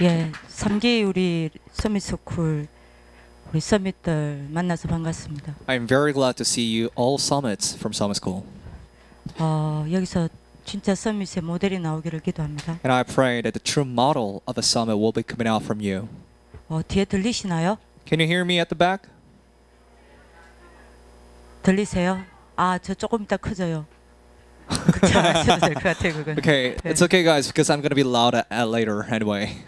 예, 3기 우리 서밋스쿨 우리 서밋들 만나서 반갑습니다. I'm very glad to see you all summits from Summit School. 여기서 진짜 서밋의 모델이 나오기를 기도합니다. And I pray that the true model of a summit will be coming out from you. 뒤에 들리시나요? Can you hear me at the back? 들리세요? 저 조금 이따 커져요. 걱정하셔도 될 것 같아요, 그건. Okay, it's okay guys because I'm going to be loud later anyway.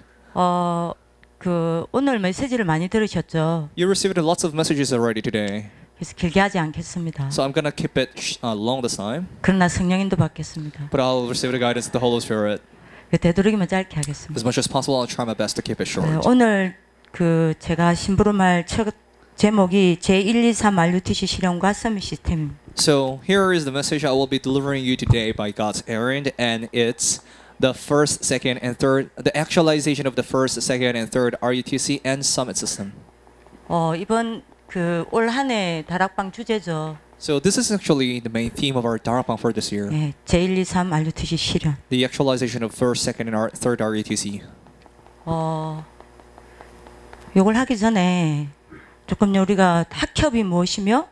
오늘 메시지를 많이 들으셨죠? You received lots of messages already today. 그래서 길게 하지 않겠습니다. So I'm going to keep it long this time. 그러나 성령인도 받겠습니다. But I'll receive the guidance of the Holy Spirit. 되도록이면 짧게 하겠습니다. As much as possible, I'll try my best to keep it short. 오늘 제가 심부름할 제목이 제123 RUTC 실현과 서밋 시스템입니다. So here is the message I will be delivering you today by God's errand, and it's the first, second, and third, the actualization of the first, second, and third RUTC and Summit system. 이번 올 한해 다락방 주제죠. So this is actually the main theme of our Darakbang for this year. 네, 제123 RUTC 실현. The actualization of first, second, and third RUTC. 이걸 하기 전에 조금 우리가 학협이 무엇이며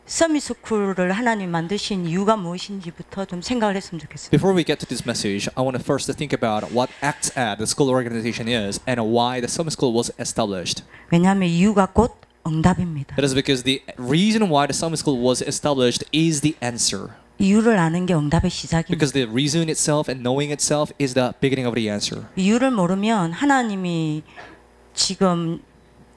서밋스쿨을 하나님 만드신 이유가 무엇인지부터 좀 생각을 했으면 좋겠습니다. Before we get to this message, I want to first think about what ACTS the school organization is and why the Summit School was established. 왜냐하면 이유가 곧 응답입니다. That is because the reason why the Summit School was established is the answer. 이유를 아는 게 응답의 시작입니다. Because the reason itself and knowing itself is the beginning of the answer. 이유를 모르면 하나님이 지금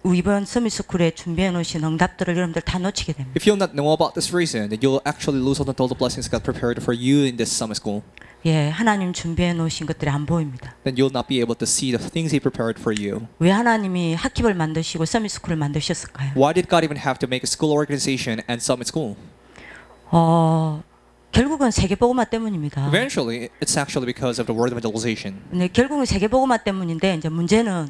이번 서밋스쿨에 준비해 놓으신 응답들을 여러분들 다 놓치게 됩니다. If you'll not know about this reason, then you'll actually lose out on all the blessings God prepared for you in this Summit School. 예, 하나님 준비해 놓으신 것들이 안 보입니다. Then you'll not be able to see the things He prepared for you. 왜 하나님이 학습을 만드시고 서밋스쿨을 만드셨을까요? Why did God even have to make a school organization and Summit School? 결국은 세계복음화 때문입니다. Eventually, it's actually because of the word evangelization. 네, 결국은 세계복음화 때문인데 이제 문제는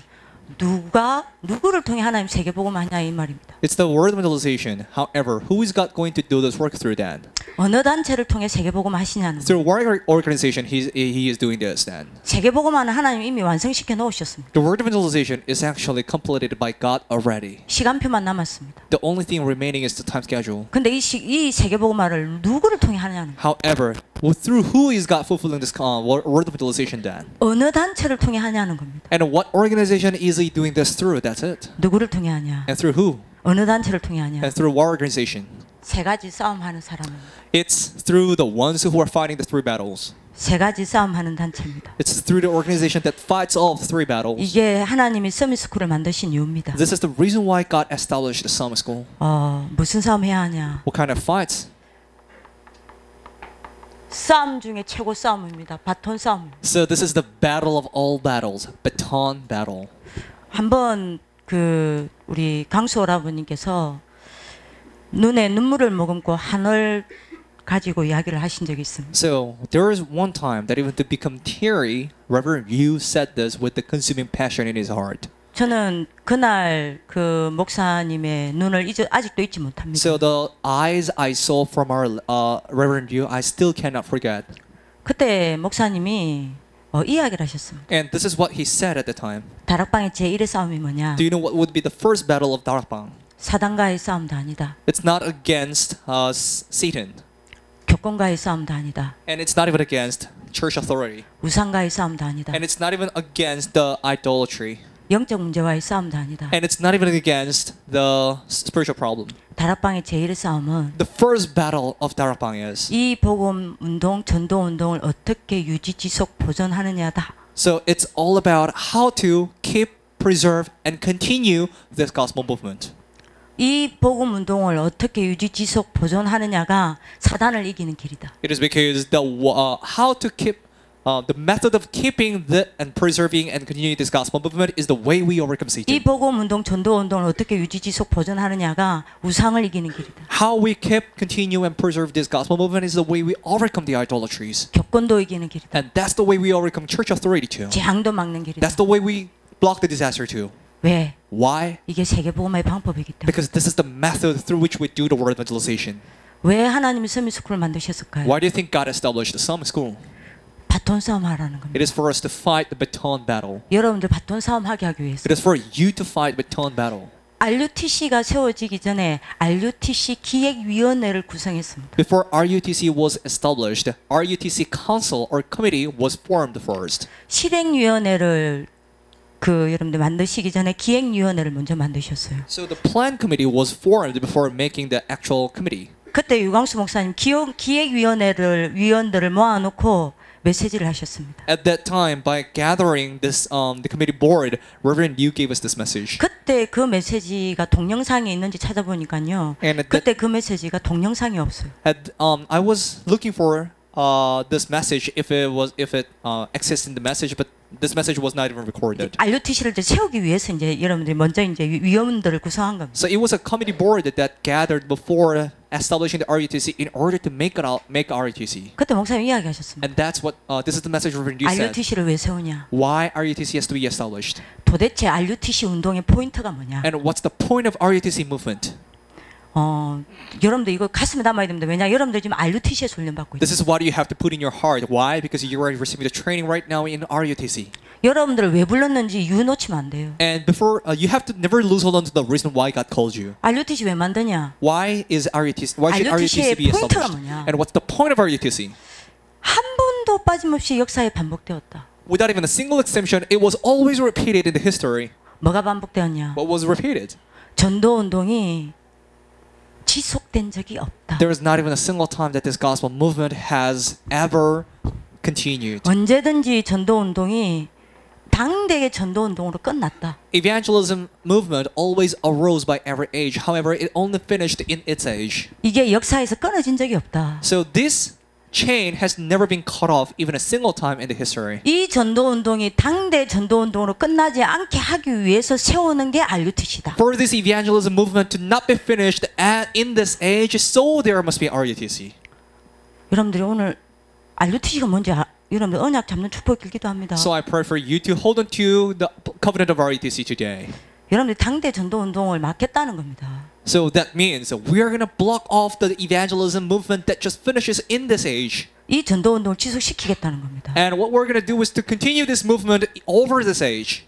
누구를 통해 하나님 세계복음화 하냐 이 말입니다. It's the word evangelization. However, who is God going to do this work through then? 어느 단체를 통해 세계복음화 하시냐는. Through what organization he is doing this then? 세계복음화는 하나님 이미 완성시켜 놓으셨습니다. The word evangelization is actually completed by God already. 시간표만 남았습니다. The only thing remaining is the time schedule. 근데 이 세계복음화를 누구를 통해 하냐는. However, through who is God fulfilling this word evangelization then? 어느 단체를 통해 하냐는 겁니다. And what organization is he doing this through? That's it. 누구를 통해 하냐? And through who? 어느 단체를 통해 하냐? And through what organization? 세 가지 싸움하는 사람은. It's through the ones who are fighting the three battles. 세 가지 싸움하는 단체입니다. It's through the organization that fights all the three battles. 이게 하나님이 서밋스쿨을 만드신 이유입니다. This is the reason why God established the Summit School. 무슨 싸움 해야 하냐? What kind of fights? 싸움 중에 최고 싸움입니다. 바톤 싸움. So this is the battle of all battles, baton battle. 한번 우리 강수 오라버님께서 눈에 눈물을 머금고 한을 가지고 이야기를 하신 적이 있습니다. So there is one time that even to become teary, Reverend Yu said this with the consuming passion in his heart. 저는 그날 목사님의 눈을 아직도 잊지 못합니다. So the eyes I saw from our Reverend Yu, I still cannot forget. 그때 목사님이 이야기를 하셨습니다. And this is what he said at the time. 다락방의 제1의 싸움이 뭐냐? Do you know what would be the first battle of Darakbang? 사단과의 싸움도 아니다. It's not against Satan. 교권과의 싸움도 아니다. And it's not even against church authority. 우상과의 싸움도 아니다. And it's not even against the idolatry. 영적 문제와의 싸움도 아니다. And it's not even against the spiritual problem. 다락방의 제1의 싸움은 The first battle of Darakbang is. 이 복음 운동, 전도 운동을 어떻게 유지, 지속, 보존하느냐다. So it's all about how to keep, preserve, and continue this gospel movement. 이 복음 운동을 어떻게 유지, 지속, 보존하느냐가 사단을 이기는 길이다. It is because the how to keep the method of keeping and preserving and continuing this gospel movement is the way we overcome 이 Satan. 복음 운동, 전도 운동을 어떻게 유지, 지속, 보존하느냐가 우상을 이기는 길이다. How we keep, continue, and preserve this gospel movement is the way we overcome the idolatries. 교권도 이기는 길이다. And that's the way we overcome church authority too. 재앙도 막는 길이다. That's the way we block the disaster too. 왜? Why? 이게 세계복음화의 방법이기 때문에. Because this is the method through which we do the word evangelization. 왜 하나님이 서밋스쿨을 만드셨을까요? Why do you think God established the Summit School? 바톤 싸움 하라는 겁니다. It is for us to fight the baton battle. 여러분들 바톤 싸움 하게 하기 위해서. It is for you to fight baton battle. RUTC가 세워지기 전에 RUTC 기획위원회를 구성했습니다. Before RUTC was established, RUTC council or committee was formed first. 실행위원회를 여러분들 만드시기 전에 기획위원회를 먼저 만드셨어요. So the plan committee was formed before making the actual committee. 그때 유광수 목사님 위원들을 모아놓고 메시지를 하셨습니다. At that time, by gathering this the committee board, Reverend Yu gave us this message. 그때 그 메시지가 동영상에 있는지 찾아보니까요. And at 그때 그 메시지가 동영상이 없어요. I was looking for this message if it exists in the message, but this message was not even recorded. RUTC를 이제 세우기 위해서 이제 여러분들이 먼저 이제 위원들을 구성한 겁니다. So it was a committee board that gathered before establishing the RUTC in order to make RUTC. 그때 목사님 이야기하셨습니다. And that's what this is the message Reverend Yu said. RUTC를 왜 세우냐? Why RUTC has to be established? 도대체 RUTC 운동의 포인트가 뭐냐? And what's the point of RUTC movement? 여러분들 이거 가슴에 담아야 됩니다. 왜냐? 여러분들 지금 RUTC에서 훈련받고 있어요. This is what you have to put in your heart. Why? Because you are receiving the training right now in RUTC. 여러분들을 왜 불렀는지 이유 놓치면 안 돼요. And before you have to never lose hold on to the reason why God called you. RUTC 왜 만드냐? Why should RUTC be 포인트가 established? 뭐냐? And what's the point of RUTC? 한 번도 빠짐없이 역사에 반복되었다. Without even a single exemption, it was always repeated in the history. 뭐가 반복되었냐? What was repeated? 전도 운동이 지속된 적이 없다. There is not even a single time that this gospel movement has ever continued. 언제든지 전도 운동이 당대의 전도 운동으로 끝났다. Evangelism movement always arose by every age. However, it only finished in its age. 이게 역사에서 끊어진 적이 없다. So this chain has never been cut off even a single time in the history. 이 전도 운동이 당대 전도 운동으로 끝나지 않게 하기 위해서 세우는 게 RUTC다. For this evangelism movement to not be finished in this age, so there must be RUTC. 여러분들이 오늘 RUTC가 뭔지 여러분들 언약 잡는 축복 길기도 합니다. So I pray for you to hold on to the covenant of RUTC today. 여러분들 당대 전도 운동을 막겠다는 겁니다. So that means we are going to block off the evangelism movement that just finishes in this age. 이 전도 운동을 지속시키겠다는 겁니다. And what we're going to do is to continue this movement over this age.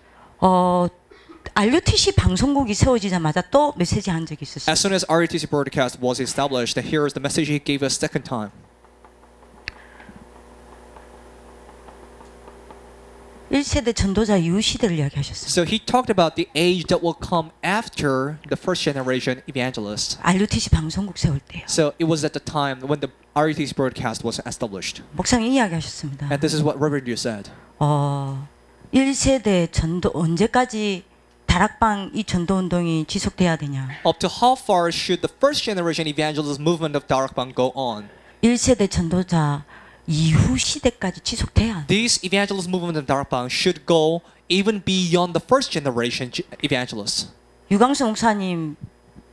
RUTC 방송국이 세워지자마자 또 메시지 한 적이 있었어요. As soon as RUTC broadcast was established, here is the message he gave us second time. 1세대 전도자 이후 시대를 이야기하셨어요. So he talked about the age that will come after the first generation evangelists. RUTC 방송국 세울 때요. So it was at the time when the RUTC broadcast was established. 목사님 이야기하셨습니다. And this is what Reverend Yu said. 1세대 전도 언제까지 다락방 이 전도 운동이 지속돼야 되냐? Up to how far should the first generation evangelist movement of Darakbang go on? 1세대 전도자 이후 시대까지 지속돼야 돼. This evangelist movement of Darakbang should go even beyond the first generation evangelists. 유광수 목사님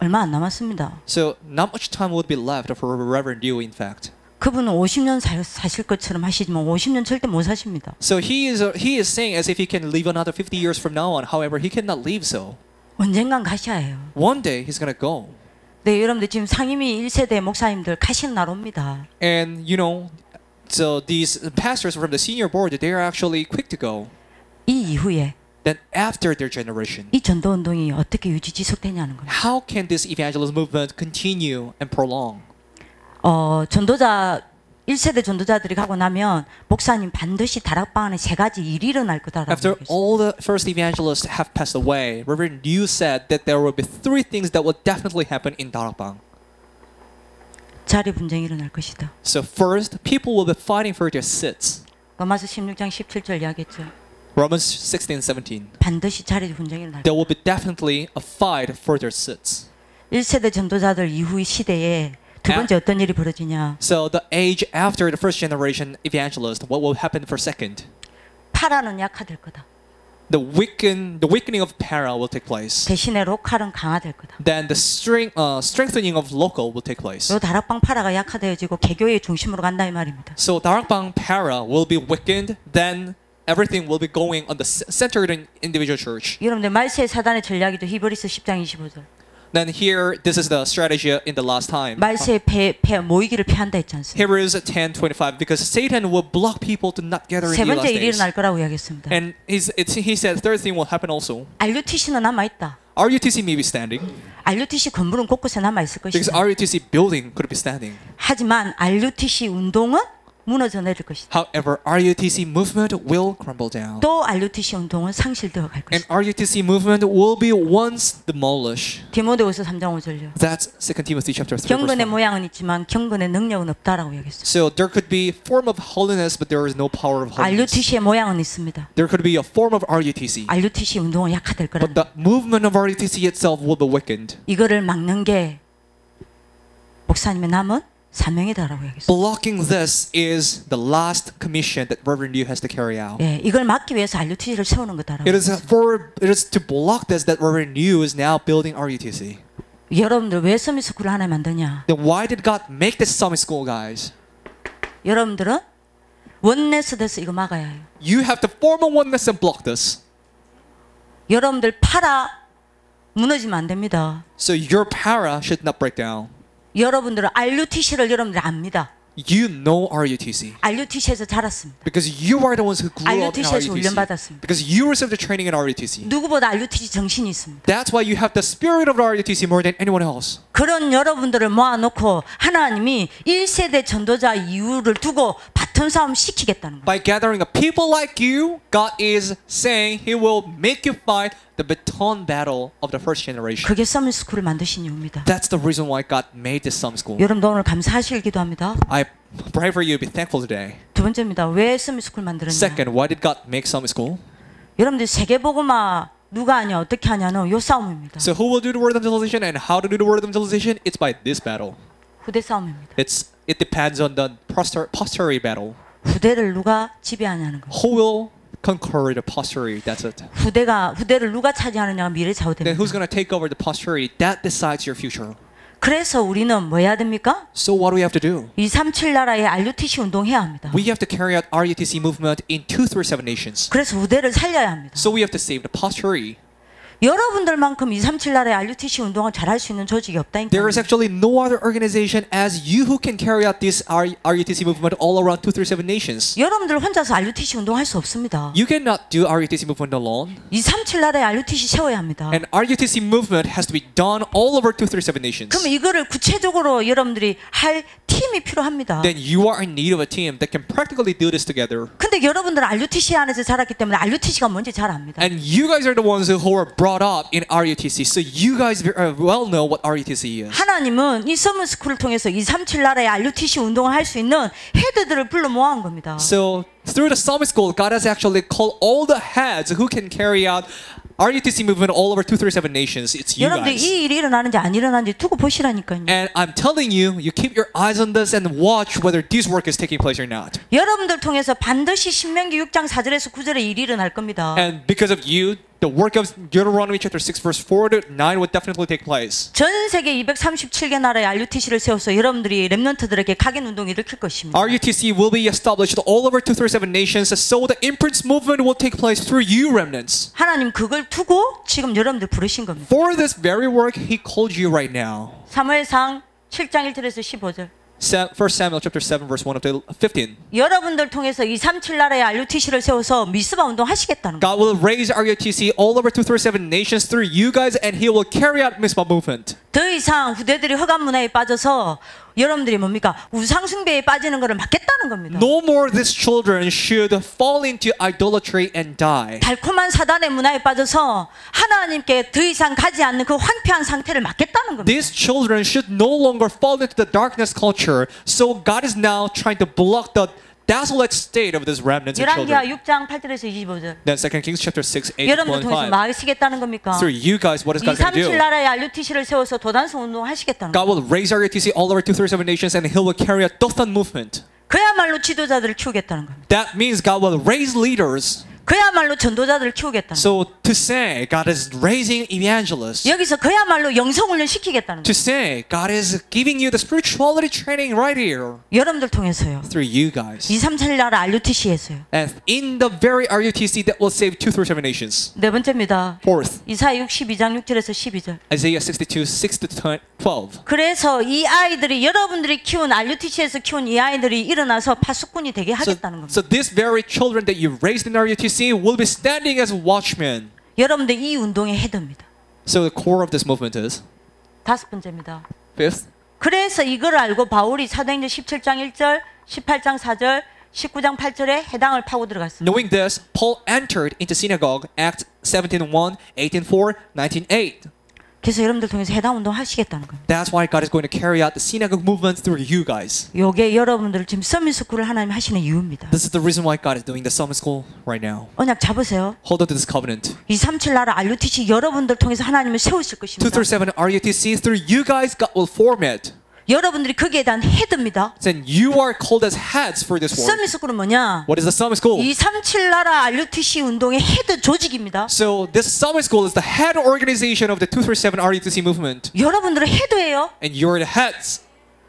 얼마 안 남았습니다. So not much time would be left for Reverend Yu, in fact. 그분은 50년 사실 것처럼 하시지만 50년 절대 못 사십니다. So he is saying as if he can live another 50 years from now on. However, he cannot live so. 언젠간 가셔야 해요. One day he's gonna go. 네, 여러분들 지금 상임위 1세대 목사님들 가시는 날 옵니다. And you know, so these pastors from the senior board, they are actually quick to go. 이 이후에 Then after their generation, 이 전도 운동이 어떻게 유지 지속되냐는 거예요. how can this evangelism movement continue and prolong? 전도자 1세대 전도자들이 가고 나면 목사님 반드시 다락방 안에 세 가지 일이 일어날 거다라고 After 얘기했어요. all the first evangelists have passed away, Reverend Yu said that there will be three things that will definitely happen in Darakbang. 자리 분쟁이 일어날 것이다. So first, people will be fighting for their seats. 로마서 16장 17절 이야기했죠. Romans 16:17. 반드시 자리 분쟁이 일어날 There will be definitely a fight for their seats. 1세대 전도자들 이후의 시대에 두 번째 어떤 일이 벌어지냐? So the age after the first generation evangelist, what will happen for second? 파라는 약화될 거다. The weakening of para will take place. 대신에 로컬은 강화될 거다. Then the strengthening of local will take place. 요 다락방 파라가 약화되어지고 개교의 중심으로 간다 이 말입니다. So Darakbang para will be weakened. Then everything will be going on the centered in individual church. 여러분들 말세의 사단의 전략이죠. 히브리서 10장 25절. Then here, this is the strategy in the last time. 말세에 모이기를 피한다 했지 않습니까? Hebrews 10:25, because Satan will block people to not gather in 세 the last 번째 일이 days. 일어날 거라고 이야기했습니다. And he said third thing will happen also. RUTC는 남아 있다. RUTC may be standing RUTC 건물은 곳곳에 남아 있을 because 것이다. RUTC building could be standing. 하지만 RUTC 운동은 무너져 내릴 것이다. However, RUTC movement will crumble down. 또 RUTC 운동은 상실되어 갈 And 것이다. RUTC movement will be once demolished. 디모데후서 3장 5절요. That's 2 Timothy chapter 3 verse 경건의 1. 모양은 있지만 경건의 능력은 없다라고 이야기했어요. So there could be form of holiness, but there is no power of holiness. RUTC의 모양은 있습니다. There could be a form of RUTC, RUTC 운동은 약화될 but 거랍니다. the movement of RUTC itself will be weakened. 이거를 막는 게 목사님의 남은 사명이다라고 이야기했어요. Blocking this is the last commission that Reverend Yu has to carry out. 예, 이걸 막기 위해서 RUTC를 세우는 거다라고. It is to block this that Reverend Yu is now building RUTC. 여러분들 왜 서밋스쿨을 하나 만드냐? Then why did God make this summit school, guys? 여러분들은 원네스 돼서 이거 막아야 해요. You have to form a oneness and block this. 여러분들 파라 무너지면 안 됩니다. So your para should not break down. 여러분들은 RUTC를 여러분들 압니다. You know RUTC RUTC에서 자랐습니다. because you are the ones who grew up in RUTC에서 RUTC. 훈련받았습니다. Because you received the training in RUTC. 누구보다 RUTC 정신이 있습니다. That's why you have the spirit of RUTC more than anyone else. 그런 여러분들을 모아놓고 하나님이 1세대 전도자 이유를 두고 바톤 싸움 시키겠다는 거예요. By gathering a people like you, God is saying He will make you fight the baton battle of the first generation. 그게 서밋스쿨을 만드신 이유입니다. That's the reason why God made this summer school. 여러분도 오늘 감사하실 기도합니다. I pray for you. Be thankful today. 두 번째입니다. 왜 서밋스쿨 만들었냐? Second, why did God make summer school? 여러분들 세계복음화 누가 하냐 어떻게 하냐는 요 싸움입니다. So who will do the word evangelization and how to do the word evangelization? It's by this battle. 후대 싸움입니다. It depends on the posterity battle. 후대를 누가 지배하냐는 거. Who will conquer the posterity? That's it. 후대를 누가 차지하느냐가 미래 Then 좌우됩니다. who's going to take over the posterity? That decides your future. 그래서 우리는 뭐 해야 됩니까? So what do we have to do? 237 나라에 RUTC 운동해야 합니다. We have to carry out RUTC movement in 237 nations. 그래서 후대를 살려야 합니다. So we have to save the posterity. 여러분들만큼 237 나라에 RUTC 운동을 잘할 수 있는 조직이 없다니까요. There is actually no other organization as you who can carry out this RUTC movement all around 237 nations. 여러분들 혼자서 RUTC 운동할 수 없습니다. You cannot do RUTC movement alone. 237 나라에 RUTC 세워야 합니다. And RUTC movement has to be done all over 237 nations. 그럼 이거를 구체적으로 여러분들이 할 팀이 필요합니다. Then you are in need of a team that can practically do this together. 근데 여러분들은 RUTC 안에서 자랐기 때문에 RUTC가 뭔지 잘 압니다. And you guys are the ones who are brought up in RUTC. So you guys well know what RUTC is. 하나님은 이 서밋스쿨을 통해서 237 나라의 RUTC 운동을 할 수 있는 헤드들을 불러 모아온 겁니다. So through the summit school, God has actually called all the heads who can carry out RUTC movement all over 237 nations. It's you 여러분들 guys. 이 일이 일어나는지 안 일어나는지 두고 보시라니까요. And I'm telling you, you keep your eyes on this and watch whether this work is taking place or not. 여러분들 통해서 반드시 신명기 6장 4절에서 9절에 일이 일어날 겁니다. And because of you, the work of Deuteronomy chapter 6 verse 4 to 9 would definitely take place. 전 세계 237개 나라의 RUTC를 세워서 여러분들이 렘넌트들에게 각인 운동을 일으킬 것입니다. RUTC will be established all over 237 nations, so the imprints movement will take place through you remnants. 하나님 그걸 두고 지금 여러분들 부르신 겁니다. For this very work, He called you right now. 사무엘상 7장 1절에서 15절. 1 Samuel chapter 7 verse 1 up to 15. 여러분들 통해서 237 나라의 RUTC를 세워서 미스바 운동 하시겠다는 거. God will raise RUTC all over 237 nations through you guys, and He will carry out Mizpah movement. 더 이상 후대들이 허감 문화에 빠져서 여러분들이 뭡니까? 우상 숭배에 빠지는 것을 막겠다는 겁니다. No more these children should fall into idolatry and die. 달콤한 사단의 문화에 빠져서 하나님께 더 이상 가지 않는 그 황폐한 상태를 막겠다는 겁니다. These children should no longer fall into the darkness culture. So God is now trying to block the desolate state of these remnants of 열왕기하 children. 6장 8절에서 25절. Then 2 Kings chapter 6, 8 여러분들 to 통해서 25. 막으시겠다는 겁니까? Through you guys, what is God going to 237 do? 나라의 RUTC를 세워서 도단성 운동 하시겠다는 God 겁니다. will raise RUTC all over 237 nations, and He will carry out Dothan movement. 그야말로 지도자들을 키우겠다는 겁니다. That means God will raise leaders. 그야말로 전도자들을 키우겠다는 겁니다. So To say God is raising evangelists. 여기서 그야말로 영성훈련 시키겠다는 To 거예요. say God is giving you the spirituality training right here 여러분들 통해서요. through you guys. 2, 3, 7 나라 RUTC에서요. And in the very RUTC that will save 2 through 7 nations. 네 번째입니다. Fourth, 이사야 62장 6절에서 12절. Isaiah 62, 6 to 12. 그래서 이 아이들이 여러분들이 키운 RUTC에서 키운 이 아이들이 일어나서 파수꾼이 되게 하겠다는 겁니다. So these very children that you raised in RUTC will be standing as watchmen. 여러분들 이 운동의 헤드입니다. So the core of this movement is. 다섯 번째입니다. Fifth, 그래서 이걸 알고 바울이 사도행전 17장 1절, 18장 4절, 19장 8절에 해당을 파고 들어갔습니다. knowing this, Paul entered into synagogue, Acts 17:1, 18:4, 19:8. 그래서 여러분들 통해서 해당 운동 하시겠다는 겁니다. That's why God is going to carry out the synagogue movement through you guys. 요게 여러분들을 지금 서밋스쿨을 하나님 하시는 이유입니다. This is the reason why God is doing the summit school right now. 언약 잡으세요. Hold on to this covenant. 237 나라 RUTC 여러분들 통해서 하나님을 세우실 2 것입니다. through 7 RUTC, through you guys, God will form it. 여러분들이 거기에 대한 헤드입니다. Then you are called as heads for this work. 서밋스쿨은 뭐냐? What is the summit school? 237 나라 RUTC 운동의 헤드 조직입니다. So this summit school is the head organization of the 2 through 7 RUTC movement. 여러분들은 헤드예요. And you're the heads.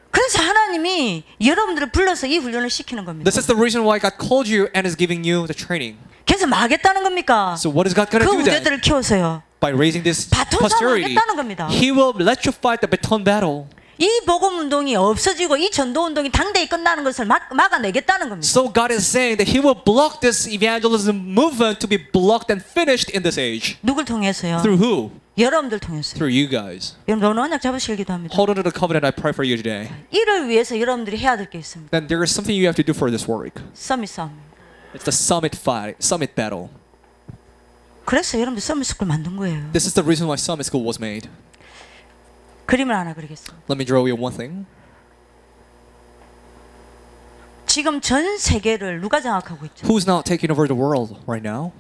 그래서 하나님이 여러분들을 불러서 이 훈련을 시키는 겁니다. This is the reason why God called you and is giving you the training. 그래서 뭐 하겠다는 겁니까? So what is God going 그 to do then? 우대들을 키워서요. By raising this 바톤 싸움 posterity, 하겠다는 겁니다. He will let you fight the baton battle. 이 복음 운동이 없어지고 이 전도 운동이 당대히 끝나는 것을 막아내겠다는 겁니다. So God is saying that He will block this evangelism movement to be blocked and finished in this age. 누굴 통해서요? Through who? 여러분들 통해서요. Through you guys. 여러분 오늘 언약 잡으시길 기도합니다. Hold on to the covenant I pray for you today. 이를 위해서 여러분들이 해야 될 게 있습니다. Then there is something you have to do for this work. 서밋 싸움. It's the summit fight, summit battle. 그래서 여러분들 서밋 스쿨 만든 거예요. This is the reason why summit school was made. 그림을 하나 그리겠습니다. Let me draw you one thing. 지금 전 세계를 누가 장악하고 있죠? Who's now taking over the world right now?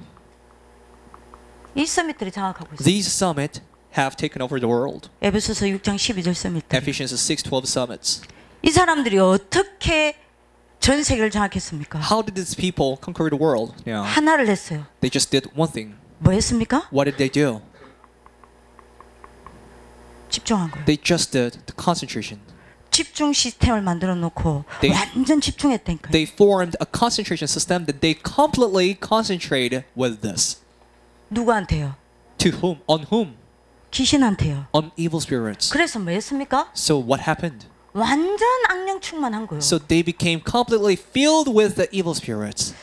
이 서밋들이 장악하고 있어요. These summit have taken over the world. 에베소서 6장 12절 서밋. Ephesians 6:12 summits. 이 사람들이 어떻게 전 세계를 장악했습니까? How did these people conquer the world? Yeah. 하나를 했어요. They just did one thing. 뭐 했습니까? What did they do? 집중한 거예요. They just did the concentration. 집중 시스템을 만들어 놓고 They- 완전 집중했다니까요. They formed a concentration system that they completely concentrated with this. 누구한테요? To whom? On whom? 귀신한테요. On evil spirits. 그래서 뭐 했습니까? So what happened? 완전 악령 충만한 거예요. So they became completely filled with the evil spirits.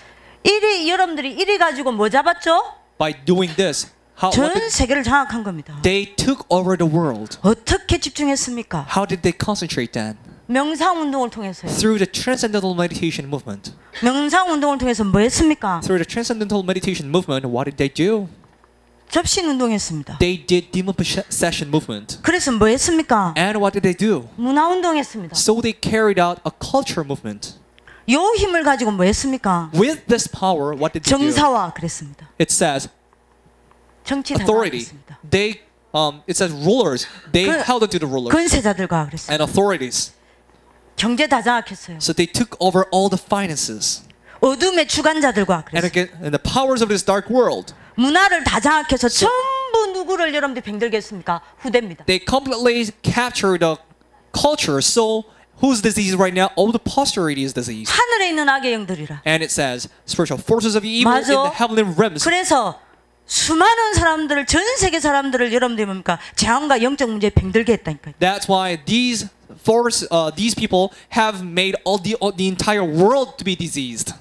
여러분들이 이리 가지고 뭐 잡았죠? By doing this, what 전 did, 세계를 장악한 겁니다. they took over the world. 어떻게 집중했습니까? How did they concentrate then? 명상 운동을 통해서요. Through the transcendental meditation movement. 명상 운동을 통해서 뭐 했습니까? Through the transcendental meditation movement, what did they do? 접신 운동했습니다. They did demon possession movement. 그래서 뭐 했습니까? And what did they do? 문화 운동했습니다. So they carried out a culture movement. 요 힘을 가지고 뭐 했습니까? With this power, what did they do? 정사화 그랬습니다. It says 정치 다가 authority. 그랬습니다. They, it says rulers. They 그- held onto the rulers 권세자들과 그랬습니다. and authorities. 경제 다 장악했어요. So they took over all the finances. 어둠의 주관자들과 And 그랬어요. again, and the powers of this dark world. 문화를 다 장악해서 전부 누구를 여러분들 병들게 했습니까? 후대입니다. They completely captured the culture. So whose disease right now? All the posterity is disease. 하늘에 있는 악의 영들이라. And it says spiritual forces of evil in 맞아. the heavenly realms. 그래서 수많은 사람들을 전 세계 사람들을 여러분들이 뭡니까? 재앙과 영적 문제에 병들게 했다니까요. That's why these people have made all the entire world to be diseased.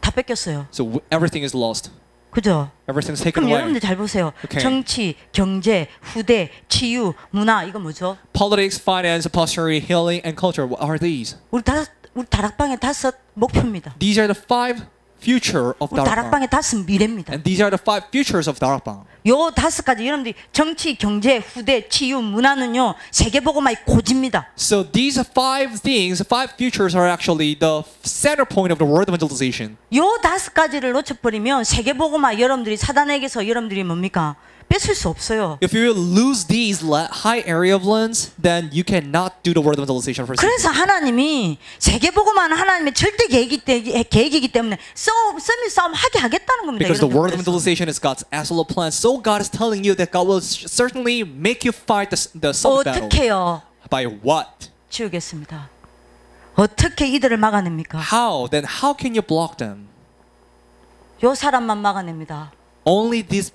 다 뺏겼어요. So everything is lost. 그죠? Everything's taken 그럼 away. 여러분들 잘 보세요. Okay. 정치, 경제, 후대, 치유, 문화 이거 뭐죠? Politics, finance, posterity, healing, and culture. What are these? 우리 다락방의 5 목표입니다. These are the 5 future of 우리 Darakbang. 다락방의 5 미래입니다. And these are the 5 futures of Darakbang. 요 5가지 여러분들이 정치, 경제, 후대, 치유, 문화는요 세계복음화의 고지입니다. So these 5 things, 5 futures are actually the center point of the world evangelization. 요 5가지를 놓쳐버리면 세계복음화 여러분들이 사단에게서 여러분들이 뭡니까? 뺏을 수 없어요. If you lose these high area of lands, then you cannot do the world evangelization for 그래서 하나님이 세계복음화는 하나님의 절대 계획이기 때문에 서밋 싸움 하게 하겠다는 겁니다. Because the 여러분들 world 그래서. evangelization is God's absolute plan. So God is telling you that God will certainly make you fight the summit battle. 어떻게요? By what? 지우겠습니다. 어떻게 이들을 막아냅니까? How? Then how can you block them? 요 사람만 막아냅니다. Only these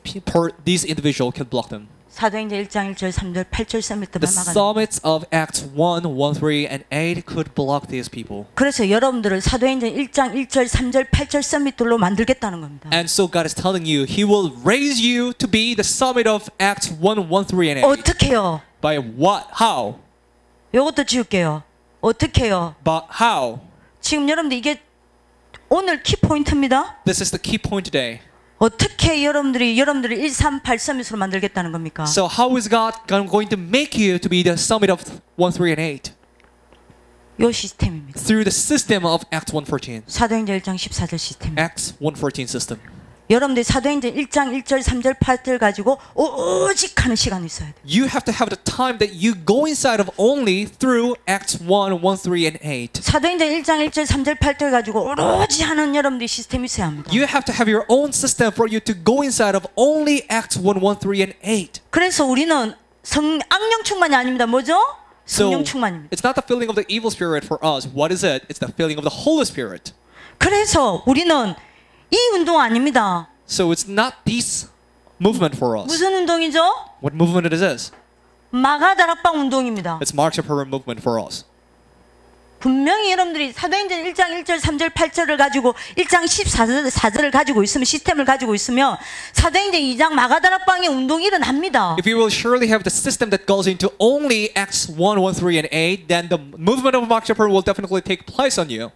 individual can block them. 사도행전 1장 1절 3절 8절 서밋들만 The 막아냅니다. summits of Acts 1, 1, 3, and 8 could block these people. 그래서 여러분들을 사도행전 1장 1절 3절 8절 서밋들로 만들겠다는 겁니다. And so God is telling you, He will raise you to be the summit of Acts 1, 1, 3, and 8. 어떻게요? By what? How? 요것도 지울게요. 어떻게요? But how? 지금 여러분들 이게 오늘 키포인트입니다. This is the key point today. 어떻게 여러분들을 138 서밋으로 만들겠다는 겁니까? So how is God going to make you to be the summit of 1, 3, and 8? 요 시스템입니다. Through the system of Acts 1:14. 사도행전 1장 14절 시스템. Acts 1:14 system. 여러분들 사도행전 1장 1절 3절 8절 가지고 오직 하는 시간이 있어야 돼요. You have to have the time that you go inside of only through Acts 1, 1, 3, and 8. 사도행전 1장 1절 3절 8절 가지고 오로지 하는 여러분들 시스템이 있어야 합니다. You have to have your own system for you to go inside of only Acts 1, 1, 3, and 8. 그래서 우리는 악령 충만이 아닙니다. 뭐죠? So 성령 충만입니다. it's not the feeling of the evil spirit for us. What is it? It's the feeling of the Holy Spirit. 그래서 우리는 이 운동 아닙니다. So it's not this movement for us. 무슨 운동이죠? What movement it is? 마가다락방 운동입니다. It's Mark Chapter movement for us. 분명히 여러분들이 사도행전 1장 1절 3절 8절을 가지고 1장 14절을 가지고 있으면 시스템을 가지고 있으면 사도행전 2장 마가다락방의 운동이 일어납니다. If you will surely have the system that goes into only Acts 1, 1, 3, and 8, then the movement of Mark Chapter will definitely take place on you.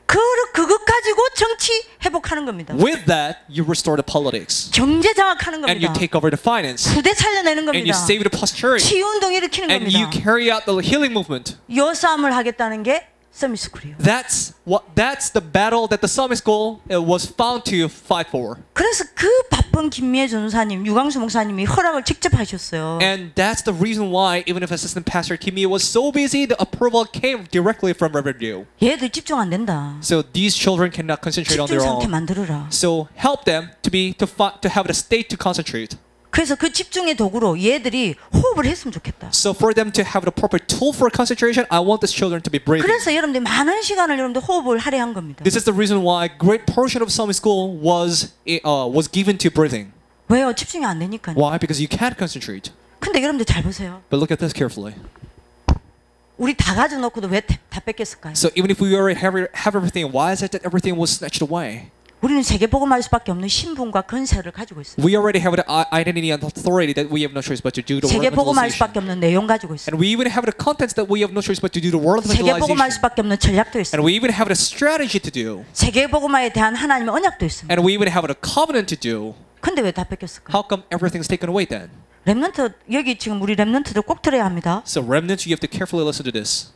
그것 가지고 정치 회복하는 겁니다. With that, you restore the politics. 경제 장악하는 And you 겁니다. take over the finance. 부대 살려내는 And you 겁니다. save the posterity. 치유 운동 일으키는 And you 겁니다. carry out the healing movement. 요 싸움을 하겠다는 게 서밋스쿨이에요. That's the battle that the summit school was found to fight for. 그래서 그 바쁜 김미애 전사님, 유광수 목사님이 허락을 직접 하셨어요. And that's the reason why, even if Assistant Pastor Kimmy was so busy, the approval came directly from Reverend Yu. 얘들 집중 안 된다. So these children cannot concentrate on 집중 their 상태 own. 만들어라. So help them to have the state to concentrate. 그래서 그 집중의 도구로 얘들이 호흡을 했으면 좋겠다. So for them to have the proper tool for concentration, I want these children to be breathing. 그래서 여러분들 많은 시간을 여러분들 호흡을 할애한 겁니다. This is the reason why a great portion of summit school was given to breathing. 왜요? 집중이 안 되니까요. Why? Because you can't concentrate. 근데 여러분들 잘 보세요. But look at this carefully. 우리 다 가져놓고도 왜 다 뺏겼을까요? So even if we already have everything, why is it that everything was snatched away? 우리는 세계복음할 수밖에 없는 신분과 건세를 가지고 있어요. We already have the identity and authority that we have no choice but to do the word 세계복음할 evangelization. 수밖에 없는 내용 가지고 있어요. And we even have the contents that we have no choice but to do the word 세계복음할 evangelization. 수밖에 없는 전략도 있어요. And we even have the strategy to do. 세계복음화에 대한 하나님의 언약도 있습니다. And we even have the covenant to do. 근데 왜 다 뺏겼을까요? How come everything's taken away then? 렘넌트 여기 지금 우리 렘넌트들 꼭 들어야 합니다. So remnants, you have to carefully listen to this.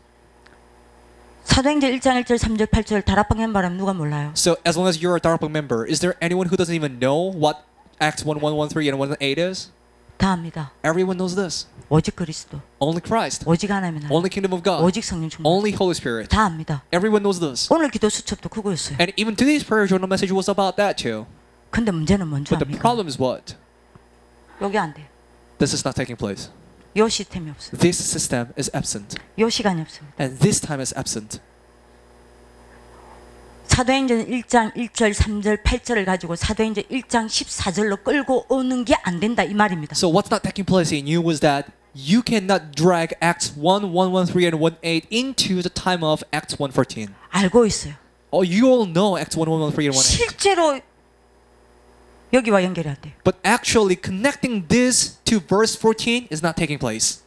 사도행전 1장 1절 3절 8절 다락방 멤버라면 누가 몰라요? So as long as you're a Darpang member, is there anyone who doesn't even know what Acts 1, 1, 1, 3 and 1, 8 is? 다 압니다. Everyone knows this. 오직 그리스도, Only Christ. 오직 하나님의 나라, Only kingdom of God. 오직 성령 충만. Only Holy Spirit. 다 압니다. Everyone knows this. 오늘 기도 수첩도 그거였어요. And even today's prayer journal message was about that too. 근데 문제는 뭔지 But the 압니까? problem is what? 여기 안 돼요. This is not taking place. 요 시스템이 없어요. This system is absent. 요 시간이 없습니다. And this time is absent. 사도행전 1장 1절 3절 8절을 가지고 사도행전 1장 14절로 끌고 오는 게 안 된다 이 말입니다. So what's not taking place in you was that you cannot drag Acts 1, 1, 1, 3 and 1, 8 into the time of Acts 1, 14. 알고 있어요. Oh, you all know Acts 1, 1, 1, 3 and 1, 8. 실제로 여기와 연결이 안 돼요. But actually connecting this to verse 14 is not taking place.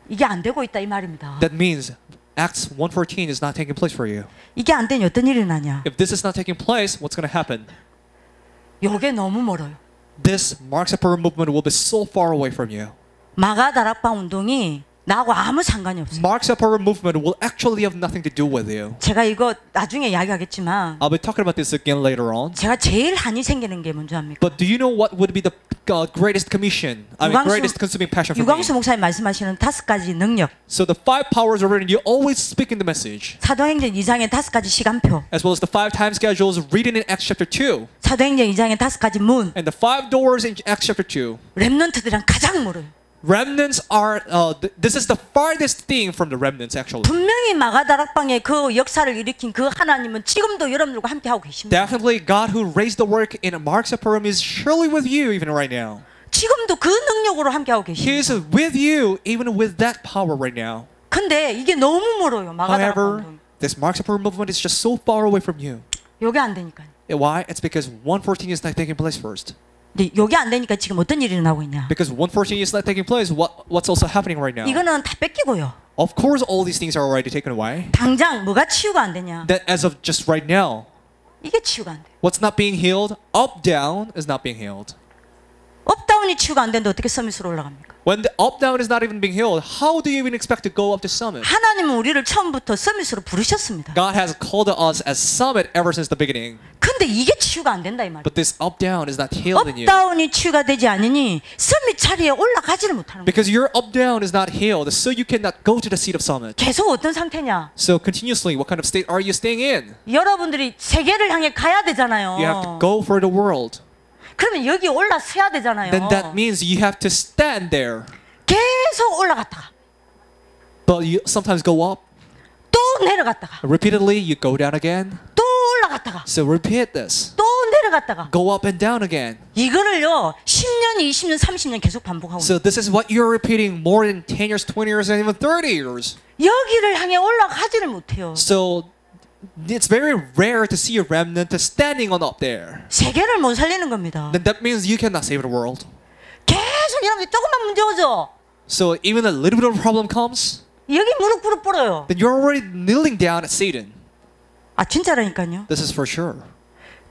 이게 안 되고 있다 이 말입니다. That means Acts 1:14 is not taking place for you. 이게 안 되니 어떤 일이 일어나냐? If this is not taking place, what's going to happen? 요게 너무 멀어요. This Mark Supper movement will be so far away from you. 마가 다락방 운동이 나하고 아무 상관이 없어요. Mark Zuckerberg movement will actually have nothing to do with you. 제가 이거 나중에 이야기하겠지만 I'll be talking about this again later on. 제가 제일 한이 생기는 게 뭔지 압니까? But do you know what would be the greatest commission? I mean, greatest consuming passion for me. 유광수 목사님 말씀하시는 5가지 능력, So the 5 powers are written. You always speak in the message, 사도행전 2장의 5가지 시간표, as well as the 5 time schedules written in Acts chapter 2, 사도행전 2장의 5가지 문, and the 5 doors in Acts chapter 2. 렘넌트들이랑 가장 멀어요. Remnants are. This is the farthest thing from the remnants, actually. 분명히 마가다락방의 그 역사를 일으킨 그 하나님은 지금도 여러분들과 함께 하고 계십니다. Definitely, God who raised the work in Mark Zuckerberg is surely with you even right now. 지금도 그 능력으로 함께 하고 He 계십니다. is with you even with that power right now. 근데 이게 너무 멀어요. However, 마가다락방. this Mark Zuckerberg movement is just so far away from you. 요게 안 되니까요. Why? It's because 114 is not taking place first. 근데 요게 안 되니까 지금 어떤 일이 일어나고 있냐? Because 114 is not taking place, what's also happening right now? 이거는 다 뺏기고요. Of course, all these things are already taken away. 당장 뭐가 치유가 안 되냐? That as of just right now, 이게 치유가 안 돼. what's not being healed, up down is not being healed. 업다운이 치유가 안 되는데 어떻게 서밋으로 올라갑니까? When the up down is not even being healed, how do you even expect to go up to summit? 하나님은 우리를 처음부터 서밋으로 부르셨습니다. God has called us as summit ever since the beginning. 근데 이게 치유가 안 된다 이 말이에요. But this up down is not healed in you. 업다운이 치유가 되지 않으니 서밋 자리에 올라가지를 못하는 거예요. Because your up down is not healed, so you cannot go to the seat of summit. 계속 어떤 상태냐? So continuously, what kind of state are you staying in? 여러분들이 세계를 향해 가야 되잖아요. You have to go for the world. 그러면 여기 올라서야 되잖아요. Then that means you have to stand there. 계속 올라갔다가 But you sometimes go up. 또 내려갔다가 Repeatedly, you go down again. 또 올라갔다가 So repeat this. 또 내려갔다가 Go up and down again. 이거를요 10년, 20년, 30년 계속 반복하고 So this is what you're repeating more than 10 years, 20 years, and even 30 years. 여기를 향해 올라가지를 못해요. So it's very rare to see a remnant standing on up there. 세계를 못 살리는 겁니다. Then that means you cannot save the world. 계속 여러분들 조금만 문제 오죠. So even a little bit of a problem comes, 여기 무릎 꿇어 꿇어요. then you're already kneeling down at Satan. 아 진짜라니까요. This is for sure.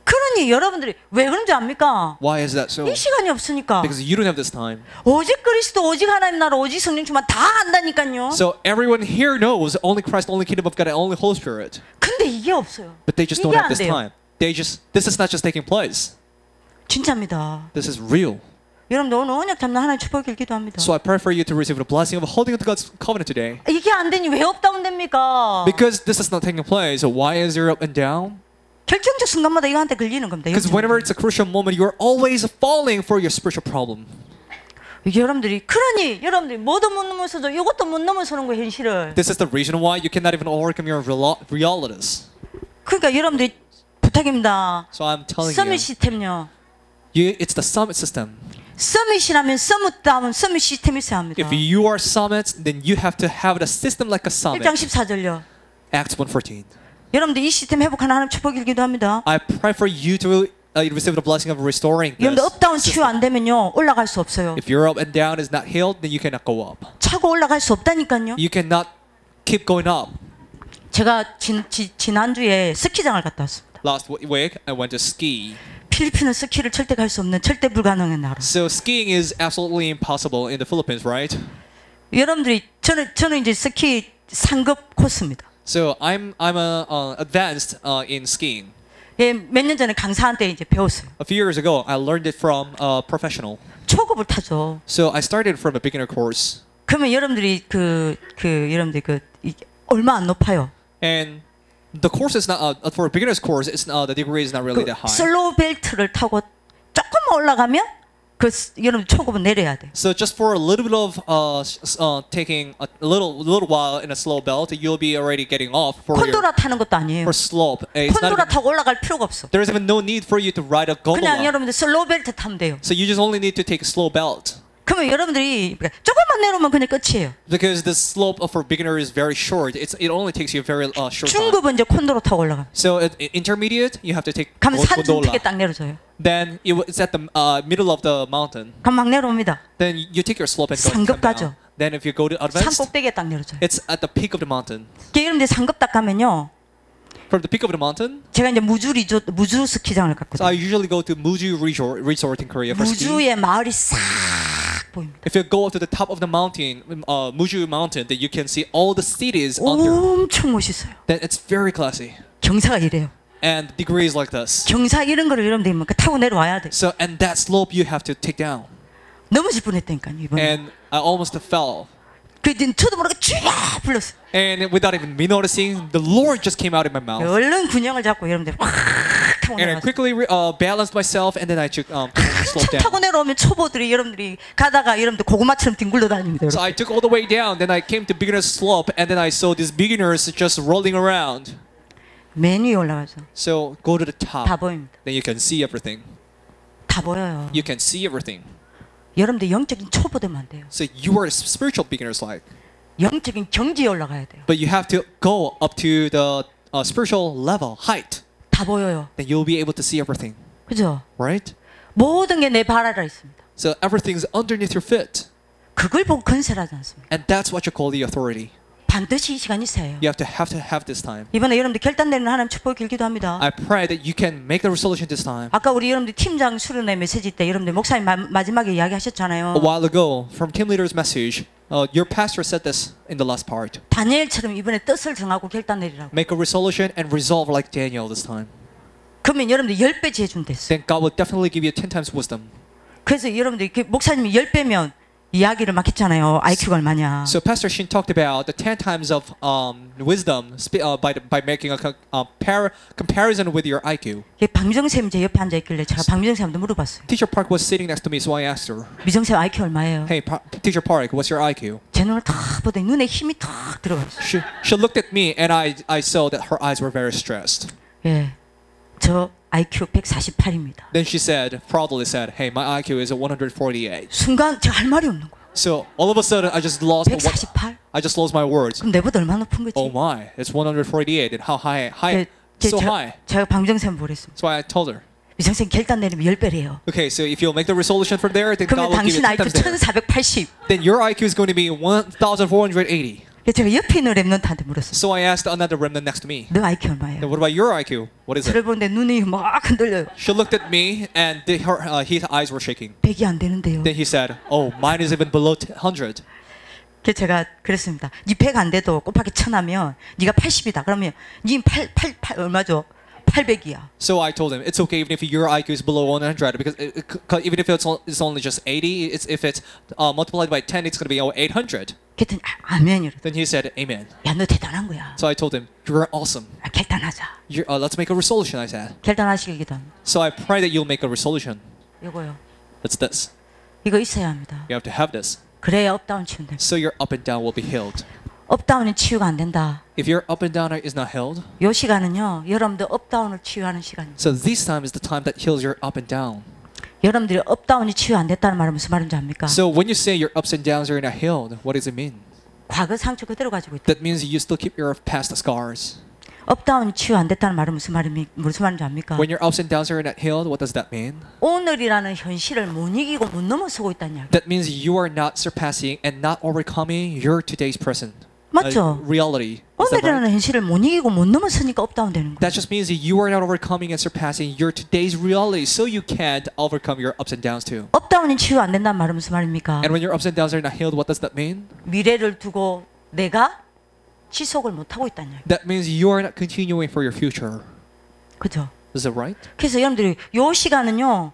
그러니 여러분들이 왜 그런지 압니까? Why is that so? 이 시간이 없으니까. Because you don't have this time. 오직 그리스도, 오직 하나님 나라, 오직 성령 충만 다 안다니까요. So everyone here knows only Christ, only Kingdom of God, and only Holy Spirit. 근데 이게 없어요. But they just don't 이게 have 안 this 돼요. time. This is not just taking place. 진짜입니다. This is real. 여러분들 오늘 언약 잡는 하나님 축복을 기도합니다. So I pray for you to receive the blessing of holding to God's covenant today. 이게 안 되니 왜 업다운 됩니까? Because this is not taking place. So why is there up and down? 결정적 순간마다 이거한테 걸리는 겁니다. Because whenever it's a crucial moment, you're always falling for your spiritual problem. 여러분들이 그러니 여러분들이 뭐도 못 넘어서죠. 이것도 못 넘어서는 거 현실을. This is the reason why you cannot even overcome your realities. 그러니까 여러분들이 부탁입니다. So I'm telling 서밋 you, 시스템요. it's the summit system. 서밋이라면 서밋다운 서밋 시스템이 있어야 합니다. If you are summit, then you have to have a system like a summit. 1장 14절요. Acts 1:14. 여러분들 이 시스템 회복하는 하나님 축복을 기도합니다. I pray for you to receive the blessing of restoring this. 여러분들 업다운 치유 안 되면요 올라갈 수 없어요. If your up and down is not healed, then you cannot go up. 차고 올라갈 수 없다니까요. You cannot keep going up. 제가 지난주에 스키장을 갔다 왔습니다. Last week, I went to ski. 필리핀은 스키를 절대 갈 수 없는 절대 불가능한 나라. So skiing is absolutely impossible in the Philippines, right? 여러분들이 저는 이제 스키 상급 코스입니다. So I'm advanced in skiing. 예, 몇 년 전에 강사한테 이제 배웠어요. A few years ago, I learned it from a professional. 초급을 타죠. So I started from a beginner course. 그러면 여러분들이 여러분들 이게 얼마 안 높아요. And the course is not for a beginner's course. It's the degree is not really that high. 슬로우 벨트를 타고 조금만 올라가면 여러분 초급은 내려야 돼. So just for a little bit of taking a little while in a slow belt, you'll be already getting off for 콘도라 타는 것도 아니에요. for slope. It's not 콘도라 even, 타고 올라갈 필요가 없어. there is even no need for you to ride a 그냥 gondola. 여러분들 슬로우 벨트 타면 돼요. So you just only need to take a slow belt. 그러면 여러분들이 조금만 내려오면 그냥 끝이에요. Because the slope for beginner is very short. It only takes you a very short time. 중급은 이제 콘도로 타고 올라가. So at intermediate, you have to take 가면 산 좀 gondola. 크게 딱 내려줘요. Then it's at the middle of the mountain. 그럼 막 내려옵니다. Then you take your slope and go 상급 come 가죠. down. Then if you go to 산 advanced, 꼭대기에 딱 내려줘요. it's at the peak of the mountain. 여러분들 상급 딱 가면요. From the peak of the 모untain, 제가 이제 무주 스키장을 so 갔거든요. I usually go to Muju resort in Korea for skiing. 무주의 마을이 싹 보입니다. If you go up to the top of the mountain, Muju Mountain, then you can see all the cities under. 엄청 멋있어요. Then it's very classy. 경사가 이래요. And degrees like this. 경사 이런 거를 여러분들이 뭐 타고 내려와야 돼. So, and that slope you have to take down. 넘어질 뻔했다니까요 이번에. And I almost fell. 그 저도 모르게 쥐야 불렀어요. And without even me noticing, the Lord just came out in my mouth. 얼른 균형을 잡고 여러분들 확 타고 And I 내려왔어요. quickly balanced myself, and then I took slope 참 타고 down. 내려오면 초보들이 여러분들이 가다가 여러분들 고구마처럼 뒹굴러 다닙니다. So I took all the way down. Then I came to beginner's slope, and then I saw these beginners just rolling around. 맨 위에 올라가서 So go to the 다 top. 보입니다. Then you can see everything. 다 보여요. You can see everything. 여러분들 영적인 초보되면 안 돼요. So you are spiritual beginners like. 영적인 경지에 올라가야 돼요. But you have to go up to the spiritual level, height. 다 보여요. Then you'll be able to see everything, 그죠? right? 모든 게 내 발 아래 있습니다. So everything's underneath your feet. 그걸 보고 건설하지 않습니다. And that's what you call the authority. 반드시 이 시간이 있어요. You have to have this time. 이번에 여러분들 결단 내리는 하나님 축복을 길기도 합니다. I pray that you can make the resolution this time. 아까 우리 여러분들 팀장 수련회 메시지 때 여러분들 목사님 마지막에 이야기하셨잖아요. A while ago, from team leader's message, your pastor said this in the last part. 다니엘처럼 이번에 뜻을 정하고 결단 내리라고. Make a resolution and resolve like Daniel this time. 그러면 여러분들 10배 재준댔어요. Then God will definitely give you 10 times wisdom. 그래서 여러분들 목사님이 10배면 이야기를 막 했잖아요. IQ가 얼마냐. So Pastor Shin talked about the 10 times of wisdom by making a comparison with your IQ. 박미정쌤 제 옆에 앉아 있길래 제가 박미정쌤한테 물어봤어요. Teacher Park was sitting next to me, so I asked her, 미정쌤 IQ 얼마예요? "Hey, Teacher Park, what's your IQ?" 제 눈을 탁 보더니 눈에 힘이 탁 들어갔어요. She looked at me, and I saw that her eyes were very stressed. 예, 저 IQ 148입니다. Then she proudly said, "Hey, my IQ is 148." 순간 제가 할 말이 없는 거예요. So all of a sudden, I just lost 148? my words. 그럼 내보다 얼마나 높은 거지? Oh my, it's 148, and how high, so high. 제가 방정쌤 보랬습니다. So I told her, 미정쌤 결단 내리면 10배래요. okay, so if you'll make the resolution from there, then God 그러면 will give you 당신 10 IQ times there. 1480. Then your IQ is going to be 1,480. 제가 옆에 있는 랩런트한테 물었어요. So I asked another remnant next to me, 너 IQ then 얼마예요? what about your IQ? What is 저를 it? 보는데 눈이 막 흔들려요. She looked at me, and his eyes were shaking. 100이 안 되는데요. Then he said, "Oh, mine is even below 100." 그래서 제가 그랬습니다. 니 100 안 돼도 곱하기 1000 하면 니가 80이다. 그러면 니 8 얼마죠? 800이야. So I told him it's okay even if your IQ is below 100 because even if it's only just 80, if it's multiplied by 10, it's going to be 800. 그랬더니 아멘 이러더니 Then he said, "Amen." 야, 너 대단한 거야. So I told him, "You're awesome. 결단하자. Let's make a resolution." I said. 결단하시길 기도합니다. So I pray that you'll make a resolution. 이거요. It's this. 이거 있어야 합니다. You have to have this. 그래야 업다운 치유됩니다. So your up and down will be healed. 업다운은 치유가 안 된다. If your up and down is not healed, 이 시간은요. 여러분들 업다운을 치유하는 시간입니다. so this time is the time that heals your up and down. 여러분들이 업다운이 치유 안 됐다는 말은 무슨 말인지 압니까? So when you say your ups and downs are not healed, what does it mean? 과거 상처 그대로 가지고 있다. That means you still keep your past scars. 업다운이 치유 안 됐다는 말은 무슨 말인지 압니까? When your ups and downs are not healed, what does that mean? 오늘이라는 현실을 못 이기고 못 넘어서고 있다는 이야기. That means you are not surpassing and not overcoming your today's present 맞죠? reality. Is that right? 오늘이라는 현실을 못 이기고 못 넘어서니까 업다운 되는 거예요. That just means that you are not overcoming and surpassing your today's reality, so you can't overcome your ups and downs too. 업다운이 치유 안 된다는 말은 무슨 말입니까? And when your ups and downs are not healed, what does that mean? 미래를 두고 내가 지속을 못 하고 있다는 이야기. That means you are not continuing for your future. 그죠? Is that right? 그래서 여러분들이 요 시간은요.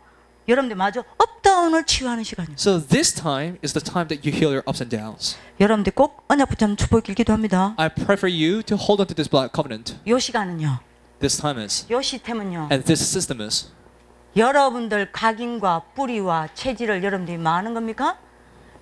여러분들 마저 업다운을 치유하는 시간이에요. So this time is the time that you heal your ups and downs. 여러분들 꼭 언약 붙잡는 축복을 길기도 합니다. I pray for you to hold on to this blood covenant. 요 시간은요. This time is, 요 시스템은요. and this system is. 여러분들 각인과 뿌리와 체질을 여러분들이 뭐 하는 겁니까?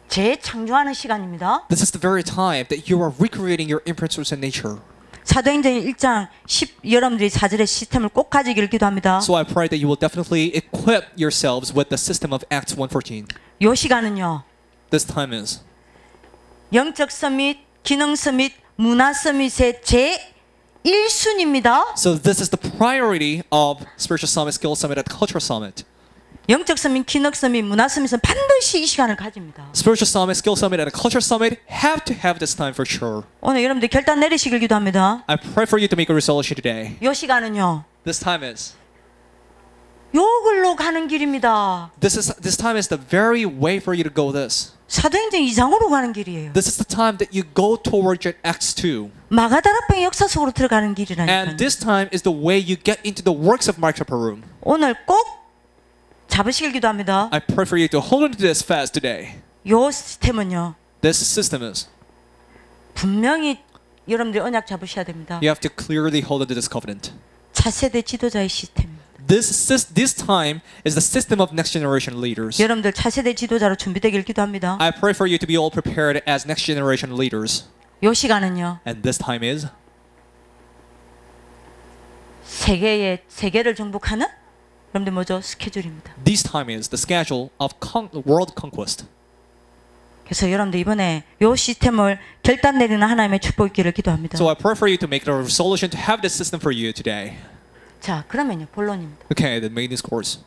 재창조하는 시간입니다. This is the very time that you are recreating your imprints and nature. 사도행전 1장 10 여러분들이 4절의 시스템을 꼭 가지기를 기도합니다. So I pray that you will definitely equip yourselves with the system of Acts 1:14. 요 시간은요. This time is. 영적 서밋, 기능 서밋, 문화 서밋의 제 1순위입니다. So this is the priority of Spiritual Summit, Skill Summit, and Cultural Summit. 영적 서밋, 기능 서밋, 문화 서밋은 반드시 이 시간을 가집니다. Spiritual Summit, Skill Summit, and Cultural Summit have to have this time for sure. 오늘 여러분들 결단 내리시길 기도합니다. I pray for you to make a resolution today. 요 시간은요. This time is. 요걸로 가는 길입니다. This time is the very way for you to go this. 사도행전 2장으로 가는 길이에요. This is the time that you go towards your Acts 2. 마가다락방의 역사 속으로 들어가는 And 길이라니까요. this time is the way you get into the works of Mark Upper Room. 오늘 꼭 잡으시길 기도합니다. I pray for you to hold on to this fast today. 요 시스템은요. This system is. 분명히 여러분들이 언약 잡으셔야 됩니다. You have to clearly hold on to this covenant. 차세대 지도자의 시스템입니다. This time is the system of next generation leaders. 여러분들 차세대 지도자로 준비되길 기도합니다. I pray for you to be all prepared as next generation leaders. 요 시간은요. And this time is 세계를 정복하는 여러분들 뭐죠? 스케줄입니다. this time is the schedule of world conquest. 그래서 여러분들 이번에 요 시스템을 결단 내리는 하나님의 축복 있기를 기도합니다. So I pray for you to make a resolution to have this system for you today. 자, 그러면요. 본론입니다. Okay, the main discourse.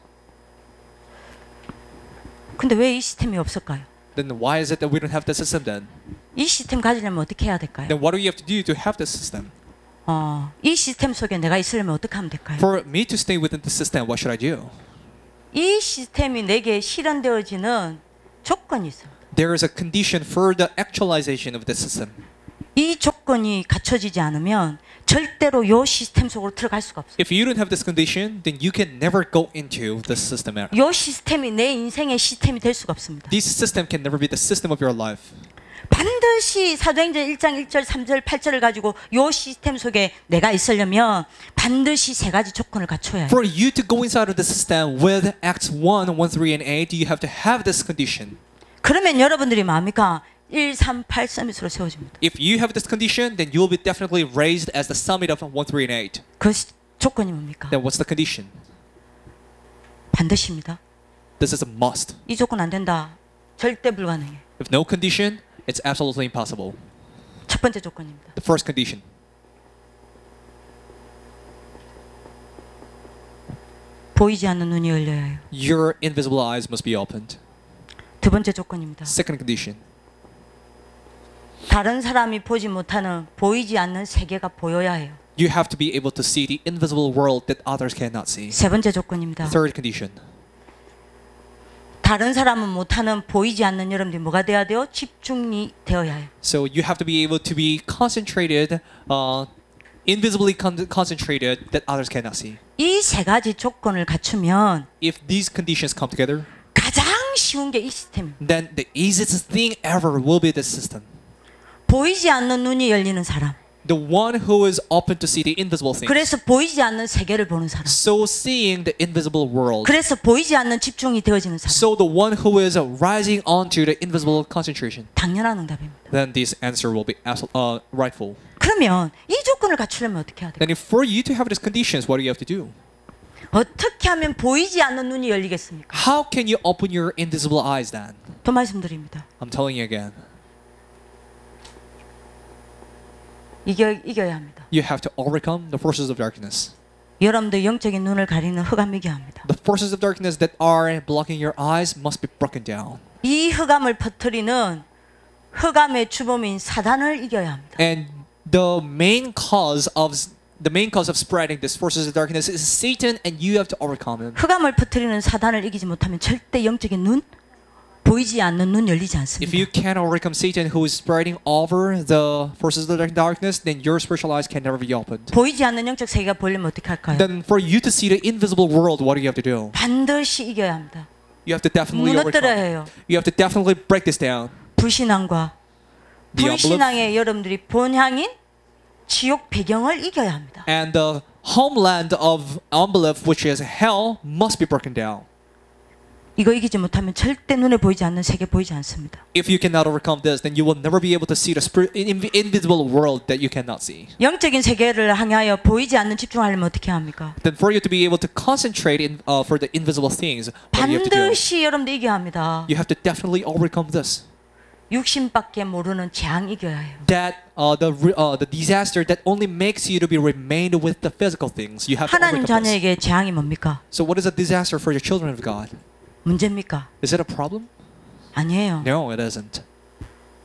근데 왜 이 시스템이 없을까요? Then why is it that we don't have the system then? 이 시스템 가지려면 어떻게 해야 될까요? Then what do you have to do to have this system? 이 시스템 속에 내가 있으려면 어떻게 하면 될까요? For me to stay within the system, what should I do? 이 시스템이 내게 실현되어지는 조건이 있어요. There is a condition for the actualization of the system. 이 조건이 갖춰지지 않으면 절대로 요 시스템 속으로 들어갈 수가 없어요. If you don't have this condition, then you can never go into the system. 요 시스템이 내 인생의 시스템이 될 수가 없습니다. This system can never be the system of your life. 반드시 사도행전 1장 1절 3절 8절을 가지고 요 시스템 속에 내가 있으려면 반드시 세 가지 조건을 갖춰야 해요. For you to go inside of the system with Acts 1, 1, 3, and 8, you have to have this condition. 그러면 여러분들이 뭡니까? 1, 3, 8 서밋으로 세워집니다. If you have this condition, then you will be definitely raised as the summit of 1, 3, and 8. 그 조건이 뭡니까? Then what's the condition? 반드시입니다. This is a must. 이 조건 안 된다. 절대 불가능해. If no condition, it's absolutely impossible. 첫 번째 조건입니다. The first condition. 보이지 않는 눈이 열려야 해요. Your invisible eyes must be opened. 두 번째 조건입니다. Second condition. 다른 사람이 보지 못하는 보이지 않는 세계가 보여야 해요. You have to be able to see the invisible world that others cannot see. 세 번째 조건입니다. Third condition. 다른 사람은 못하는 보이지 않는 여러분들이 뭐가 돼야 돼요? 집중이 되어야 해요. So you have to be able to be concentrated, invisibly concentrated that others cannot see. 이 세 가지 조건을 갖추면 If these conditions come together, 가장 쉬운 게 이 시스템입니다. then the easiest thing ever will be this system. 보이지 않는 눈이 열리는 사람. The one who is open to see the invisible things. 그래서 보이지 않는 세계를 보는 사람. So seeing the invisible world. 그래서 보이지 않는 집중이 되어지는 사람. So the one who is rising onto the invisible concentration. 당연한 응답입니다. Then this answer will be rightful. 그러면 이 조건을 갖추려면 어떻게 해야 돼요? Then if for you to have these conditions, what do you have to do? 어떻게 하면 보이지 않는 눈이 열리겠습니까? How can you open your invisible eyes then? 또 말씀드립니다. I'm telling you again. 이겨야 합니다. You have to overcome the forces of darkness. 여러분들 영적인 눈을 가리는 흑암을 이겨야 합니다. The forces of darkness that are blocking your eyes must be broken down. 이 흑암을 퍼뜨리는 흑암의 주범인 사단을 이겨야 합니다. And the main cause of spreading these forces of darkness is Satan, and you have to overcome him. 흑암을 퍼뜨리는 사단을 이기지 못하면 절대 영적인 눈, 보이지 않는 눈 열리지 If 않습니다. you can't overcome Satan, who is spreading over the forces of the darkness, then your spiritual eyes can never be opened. 보이지 않는 영적 세계가 보이려면 어떻게 할까요? Then for you to see the invisible world, what do you have to do? 반드시 이겨야 합니다. You have to definitely 무너뜨려야 overcome. 해요. You have to definitely break this down. 불신앙과 The unbelief 불신앙의 여러분들이 본향인 지옥 배경을 이겨야 합니다. and the homeland of unbelief, which is hell, must be broken down. 이거 이기지 못하면 절대 눈에 보이지 않는 세계 보이지 않습니다. If you cannot overcome this, then you will never be able to see the invisible world that you cannot see. 영적인 세계를 향하여 보이지 않는 집중하려면 어떻게 합니까? Then for you to be able to concentrate for the invisible things, what do you have to do? 반드시 여러분들 이겨야 합니다. You have to definitely overcome this. 육신밖에 모르는 재앙 이겨야 해요. That the disaster that only makes you to be remained with the physical things. You have to 하나님 overcome this. 자녀에게 재앙이 뭡니까? So what is a disaster for your children of God? 문제입니까? Is it a problem? 아니에요. No, it isn't.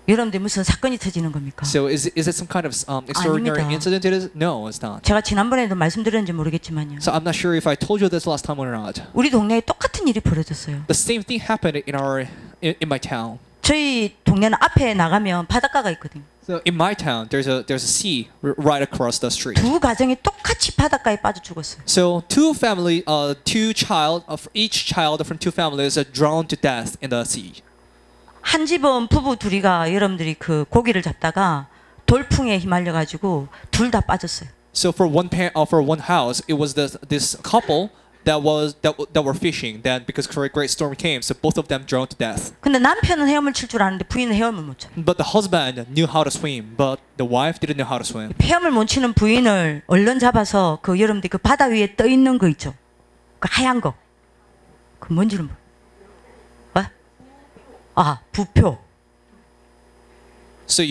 여러분들 무슨 사건이 터지는 겁니까? So is it some kind of extraordinary 아닙니다. incident? It is? No, it's not. 제가 지난번에도 말씀드렸는지 모르겠지만요. So I'm not sure if I told you this last time or not. 우리 동네에 똑같은 일이 벌어졌어요. The same thing happened in my town. 저희 동네는 앞에 나가면 바닷가가 있거든요. So in my town, there's a sea right across the street. 두 가정이 똑같이 바닷가에 빠져 죽었어요. So each child from two families are drowned to death in the sea. 한 집은 부부 둘이가 여러분들이 그 고기를 잡다가 돌풍에 휘말려 가지고 둘 다 빠졌어요. So for one house, it was this couple that were fishing. Then because great storm came, so both of them drowned to death. 근데 남편은 헤엄을 칠 줄 아는데 부인은 헤엄을 못 쳐요. But the husband knew how to swim, but the wife didn't know how to swim. 헤엄을 못 치는 부인을 얼른 잡아서 그 여러분들 그 바다 위에 떠 있는 거 있죠. 그 하얀 거. 그 뭔지는 뭐? 아, 부표. So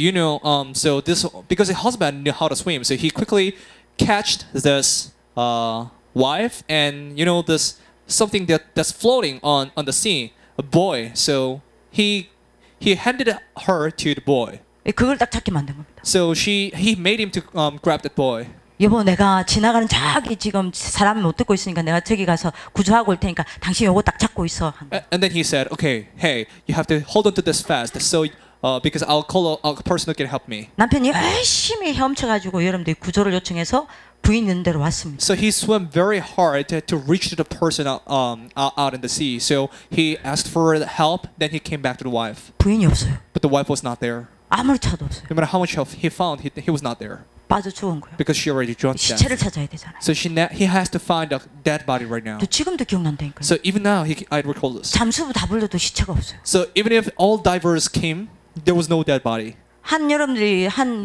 because the husband knew how to swim, so he quickly catched this wife and this something that's floating on the sea, a boy. So he handed her to the boy. 그걸 딱 잡게 만든 겁니다. So he made him to grab that boy. 여보, 내가 지나가는 저기 지금 사람이 못 듣고 있으니까 내가 저기 가서 구조하고 올 테니까 당신 요거 딱 잡고 있어. And then he said, "Okay, hey, you have to hold on to this fast. So because I'll call a person who can help me." 남편이 열심히 헤엄쳐가지고 여러분들이 구조를 요청해서 부인 있는 데로 왔습니다. So he swam very hard to reach to the person out in the sea. So he asked for help. Then he came back to the wife, 부인이 없어요. but the wife was not there. 아무리 찾아도 없어요. No matter how much help he found, he was not there 빠져 죽은 거예요. because she already drowned to 시체를 death. 찾아야 되잖아요. So he has to find a dead body right now. 저 지금도 기억난다니까요. So even now, I recall this. 잠수부 다 불러도 시체가 없어요. So even if all divers came, there was no dead body. 여러분들이 한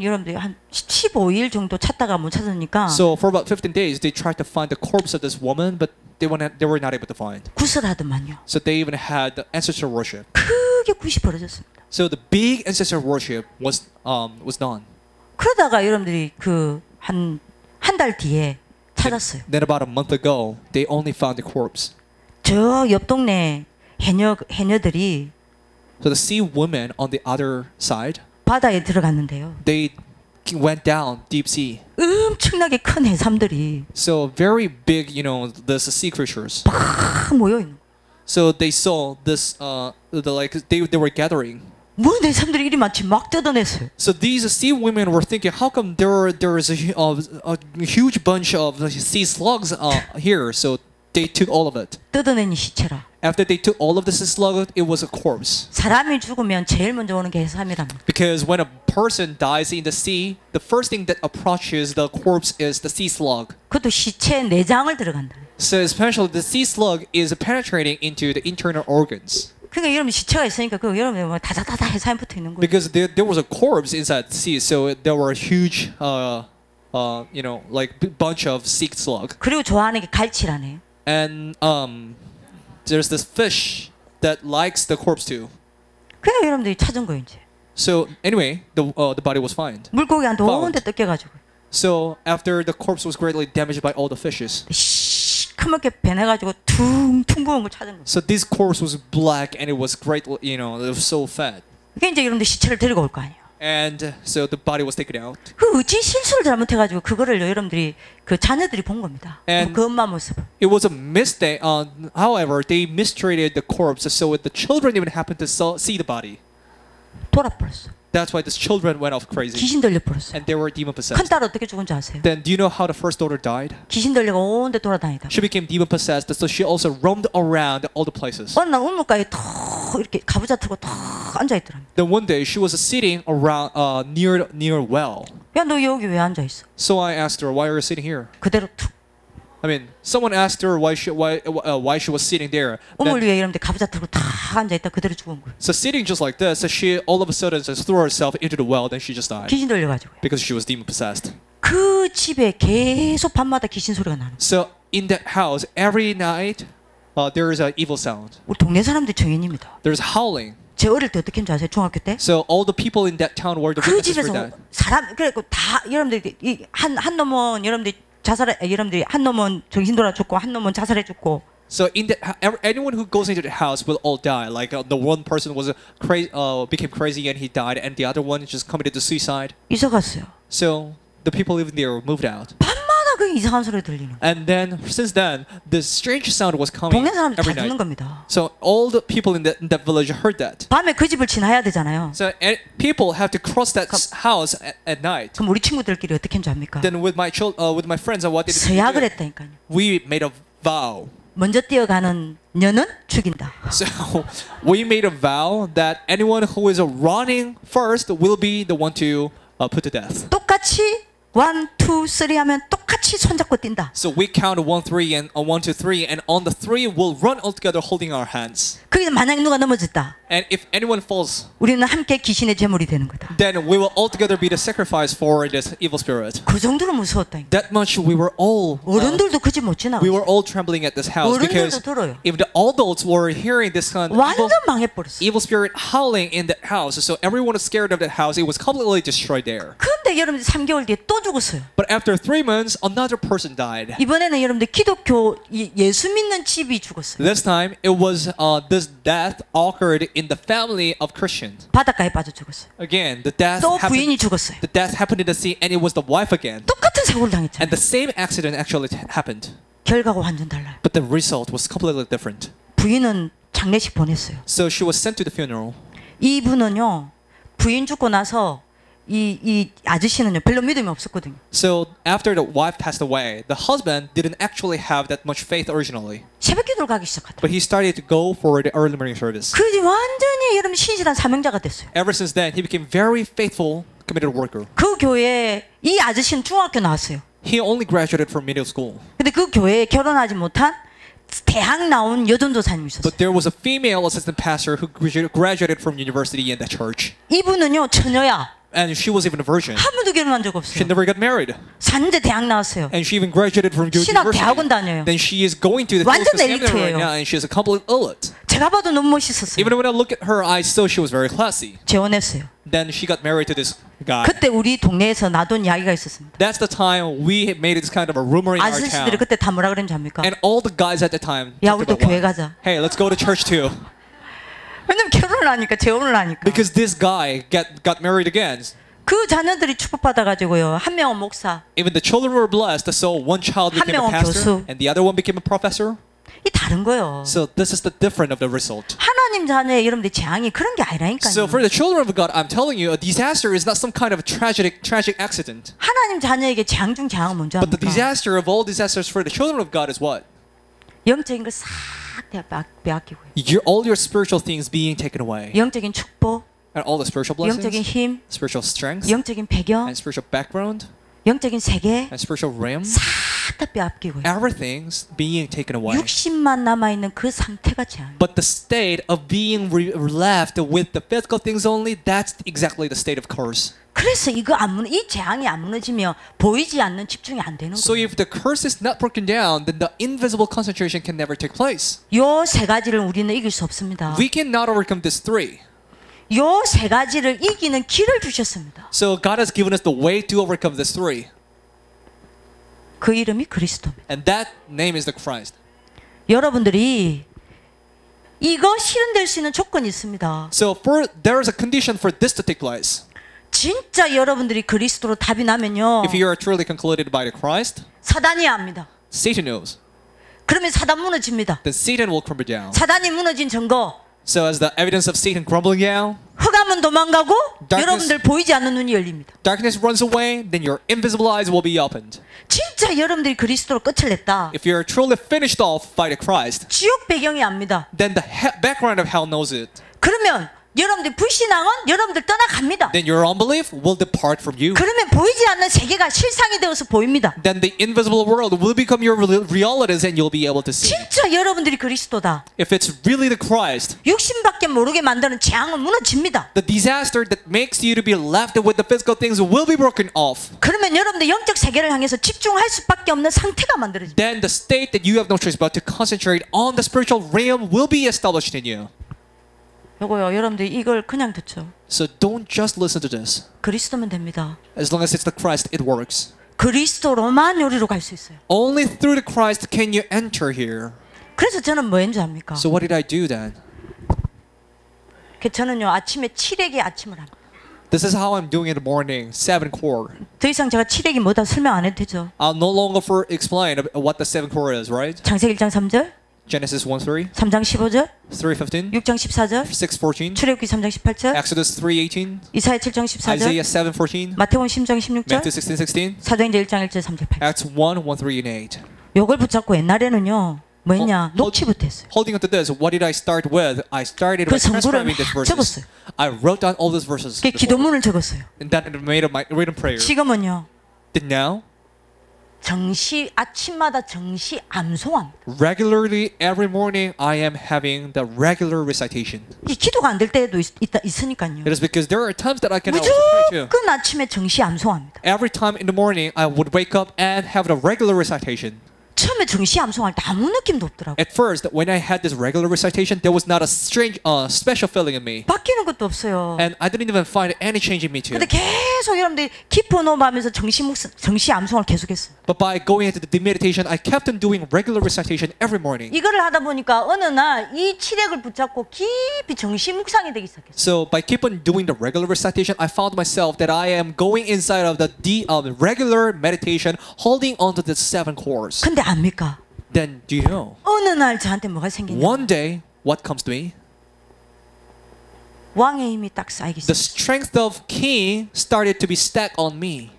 15일 정도 찾다가 못 찾으니까 So for about 15 days, they tried to find the corpse of this woman, but they were not able to find. 구슬하더만요. So they even had the ancestor worship. 크게 굿이 벌어졌습니다. So the big ancestor worship was done. 그러다가 여러분들이 그 한 달 뒤에 찾았어요. Then about a month ago, they only found the corpse. 저 옆 동네 해녀들이 So the sea women on the other side, 바다에 들어갔는데요. they went down deep sea. 엄청나게 큰 해삼들이 So very big, the sea creatures. 막 모여 있는. So they saw this, they were gathering. 뭐 해삼들이 이리 많지 막 뜯어냈어요. So these sea women were thinking, how come there is a huge bunch of sea slugs here? So they took all of it. 뜯어낸 시체라. After they took all of the sea slugs, it was a corpse. 사람이 죽으면 제일 먼저 오는 게 해삼이랍니다. Because when a person dies in the sea, the first thing that approaches the corpse is the sea slug. 그것도 시체 내장을 들어간다. So especially the sea slug is penetrating into the internal organs. 그러니까 여러분 시체가 있으니까 그 여러분 뭐 다다다다 해삼이 붙어 있는 거예요. Because there was a corpse inside the sea, so there were a huge, bunch of sea slug. 그리고 좋아하는 게 갈치라네요. And there's this fish that likes the corpse too. 그래서 여러분들이 찾은 거예요 이제. So anyway, the body was found. 물고기 한 동데 뜯겨가지고. So after the corpse was greatly damaged by all the fishes. 시커멓게 변해가지고 퉁퉁 부은 걸 찾은 거예요. So this corpse was black and it was great, it was so fat. 그게 이제 여러분들 시체를 데리고 올 거 아니에요. And so the body was taken out. 그 어찌 실수를 잘못해가지고 그거를 여러분들이 그 자녀들이 본 겁니다. And 그 엄마 모습. It was a mistake. However, they mistreated the corpse, so the children even happened to see the body. 돌아버렸어. That's why these children went off crazy. 귀신 들려버렸어. And they were demon 큰 possessed. 딸 어떻게 죽은지 아세요? Then do you know how the first daughter died? 귀신 들려가 온데 돌아다니다. She became demon possessed, so she also roamed around all the places. 어느 날 우물가에 턱 이렇게 가부좌 틀고 턱 앉아 있더랍니다. Then one day she was sitting around near well. 야, 너 여기 왜 앉아 있어? So I asked her, "Why are you sitting here?" 그대로 툭. I mean, someone asked her why she was sitting there. 우물 Then, 위에 이런데 가부좌 틀고 탁 앉아 있다 그대로 죽은 거예요. so sitting just like this, so she all of a sudden just threw herself into the well. Then she just died 귀신 들려가지고. because she was demon possessed. 그 집에 계속 밤마다 귀신 소리가 나는 거예요. So in that house, every night, there is an evil sound. 우리 동네 사람들 증인입니다. There's howling. 제 어릴 때 어떻게 했는지 아세요? 중학교 때? So all the people in that town were the 그 witnesses for 집에서 that. 사람 그래고 다 여러분들이 한 놈은 여러분들이 한 놈은 정신 돌아 죽고 한 놈은 자살해 죽고 So in that, anyone who goes into the house will all die. Like the one person was became crazy and he died, and the other one just committed to suicide. 이사 갔어요. So the people living there moved out. 밤마다 그 이상한 소리 들리는 거예요. And then since then, the strange sound was coming 동네 사람들 every 다 듣는 night. 겁니다. So all the people in that village heard that. 밤에 그 집을 지나야 되잖아요. So people have to cross that house at night. 그럼 우리 친구들끼리 어떻게 한줄 압니까? Then with my friends, what did 서약을 we do? 했다니까요. We made a vow. 먼저 뛰어가는 년은 죽인다. So we made a vow that anyone who is running first will be the one to put to death. 똑같이 1, 2, 3 하면 똑같이 손잡고 뛴다. So we count 1, 3, and 1, 2, 3, and on the 3 we'll run all together holding our hands. 그게 만약에 누가 넘어졌다. And if anyone falls, 우리는 함께 귀신의 제물이 되는 거다. then we will all together be the sacrifice for this evil spirit. 그 정도로 무서웠다니까. That much we were all 어른들도 그 집 못 지나가. we were all trembling at this house because 어른들도 들어요. if the adults were hearing this kind of 완전 망해버렸어. evil spirit howling in that house, so everyone was scared of that house. It was completely destroyed there. 근데 여러분들 3개월 뒤에 또 죽었어요. But after 3 months, another person died. 이번에는 여러분들 기독교 예수 믿는 집이 죽었어요. This time, it was this death occurred in the family of Christians. 바닷가에 빠져 죽었어요. Again, the death 또 happened. 부인이 죽었어요. The death happened in the sea, and it was the wife again. 똑같은 사고를 당했잖아요. And the same accident actually happened, 결과가 완전 달라요. but the result was completely different. 부인은 장례식 보냈어요. So she was sent to the funeral. 이분은요, 부인 죽고 나서 이 아저씨는요 별로 믿음이 없었거든요. So after the wife passed away, the husband didn't actually have that much faith originally, 새벽기도를 가기 시작하더라고요. but he started to go for the early morning service. 그러지 완전히 여러분 신실한 사명자가 됐어요. Ever since then, he became very faithful, committed worker. 그 교회에 이 아저씨는 중학교 나왔어요. He only graduated from middle school, 근데 그 교회에 결혼하지 못한 대학 나온 여전도사님이 있었어요. but there was a female assistant pastor who graduated from university in that church, 이분은요 처녀야. and she was even a virgin. 한 번도 결혼한 적 She 없어요. never got married, 4년제 대학 나왔어요. and she even graduated from 신학 university. 대학원 다녀요. Then she is going to the 완전 theological seminary right 엘리트예요. now, and she is a complete elite. 제가 봐도 너무 멋있었어요. Even when I look at her, I still she was very classy. 재혼했어요. Then she got married to this guy. 그때 우리 동네에서 나돈 이야기가 있었습니다. That's the time we made this kind of a rumor in our 아저씨들이 town. 그때 다 뭐라 그랬는지 압니까? And all the guys at the time 야, talked 우리도 about 교회 what? 가자. Hey, let's go to church too. 왜냐면 결혼을 하니까 재혼을 하니까. Because this guy got married again. 그 자녀들이 축복받아가지고요. 한 명은 목사, Even the children were blessed, so one child 한 became a 명은 pastor, 교수. and the other one became a professor. 이 다른 거예요. So this is the difference of the result. 하나님 자녀의 여러분들 재앙이 그런 게 아니라니까요. So for the children of God, I'm telling you, a disaster is not some kind of a tragic accident. 하나님 자녀에게 재앙 중 재앙은 뭔지 But the 압니까? disaster of all disasters for the children of God is what? 영적인 걸 싹 빼앗기고요. All your spiritual things being taken away. 영적인 축복, And all the spiritual 영적인 blessings, 힘, spiritual strength, 영적인 배경, and spiritual background, 영적인 세계 and spiritual realm, 싹 다 빼앗기고요. everything's being taken away. 육신만 남아있는 그 상태가 재앙. But the state of being left with the physical things only, that's exactly the state of curse. 그래서 이 재앙이 안 무너지면 보이지 않는 집중이 안 되는 So 거예요. if the curse is not broken down, then the invisible concentration can never take place. 요 세 가지를 우리는 이길 수 없습니다. We cannot overcome these three. 요 세 가지를 이기는 길을 주셨습니다. So God has given us the way to overcome these three. 그 이름이 그리스도입니다. And that name is the Christ. 여러분들이 이거 실현될 수 있는 조건이 있습니다. So there is a condition for this to take place. 진짜 여러분들이 그리스도로 답이 나면요. If you are truly concluded by the Christ, 사단이 압니다. Satan knows. 그러면 사단 무너집니다. Then Satan will crumble down. 사단이 무너진 증거. So as the evidence of Satan crumbling down, 흑암은 도망가고 Darkness- 여러분들 보이지 않는 눈이 열립니다. darkness runs away, then your invisible eyes will be opened. 진짜 여러분들이 그리스도로 끝을 냈다. If you're truly finished off by the Christ, 지옥 배경이 압니다. then the background of hell knows it. 그러면 여러분들 불신앙은 여러분들 떠나갑니다. Then your unbelief will depart from you. 그러면 보이지 않는 세계가 실상이 되어서 보입니다. Then the invisible world will become your realities and you'll be able to see. 진짜 여러분들이 그리스도다. If it's really the Christ, 육신밖에 모르게 만드는 재앙은 무너집니다. the disaster that makes you to be left with the physical things will be broken off. 그러면 여러분들 영적 세계를 향해서 집중할 수밖에 없는 상태가 만들어집니다. Then the state that you have no choice but to concentrate on the spiritual realm will be established in you. 요거요, 여러분들 이걸 그냥 듣죠. So don't just listen to this. 그리스도면 됩니다. As long as it's the Christ, it works. 그리스도로만 요리로 갈 수 있어요. Only through the Christ can you enter here. 그래서 저는 뭐 했는지 압니까? So what did I do then? 저는요 아침에 칠액의 아침을 합니다. This is how I'm doing in the morning. 7 core. 더 이상 제가 칠액이 뭐다 설명 안 해도 되죠. I'll no longer explain what the 7 core is, right? 창세기 1장 3절, Genesis 1:3, 3장 15절, 3:15, 6장 14절, 6:14, 출애굽기 3장 18절, Exodus 3:18, 이사야 7장 14절, Isaiah 7:14, 마태복음 10장 16절, Matthew 16:16, 사도행전 1장 1절 3절 8절. Acts 1:1, 3, and 8. 요걸 붙잡고 옛날에는요 뭐 했냐? 녹취부터 했어요. Holding on to this, what did I start with? I started 그 by 성구를 transcribing these 막 verses. 적었어요. I wrote down all these verses. 그게 before. 기도문을 적었어요. And that made of my written prayer. 지금은요 Then now, 정시 아침마다 정시 암송합니다. regularly every morning, I am having the regular recitation. 이 기도가 안 될 때도 있으니까요. It is because there are times that I cannot pray to. 무조건 아침에 정시 암송합니다. Every time in the morning, I would wake up and have the regular recitation. 처음에 정시 암송할 때 아무 느낌도 없더라고요. At first, when I had this regular recitation, there was not a strange, special feeling in me. 바뀌는 것도 없어요. And I didn't even find any change in me too. 근데 계속 여러분들이 기포노하면서 정시 암송을 계속했어요. But by going into the meditation, I kept on doing regular recitation every morning. 이거를 하다 보니까 어느 날 이 칠액을 붙잡고 깊이 정시 묵상이 되기 시작했어요. So by keep on doing the regular recitation, I found myself that I am going inside of the regular meditation, holding on to the 7 cores. 근데 압니까? Then do you know? 어느 날 저한테 뭐가 생기냐? One day, what comes to me? 왕의 힘이 딱 쌓이기 The 시작했어요. strength of king started to be stacked on me.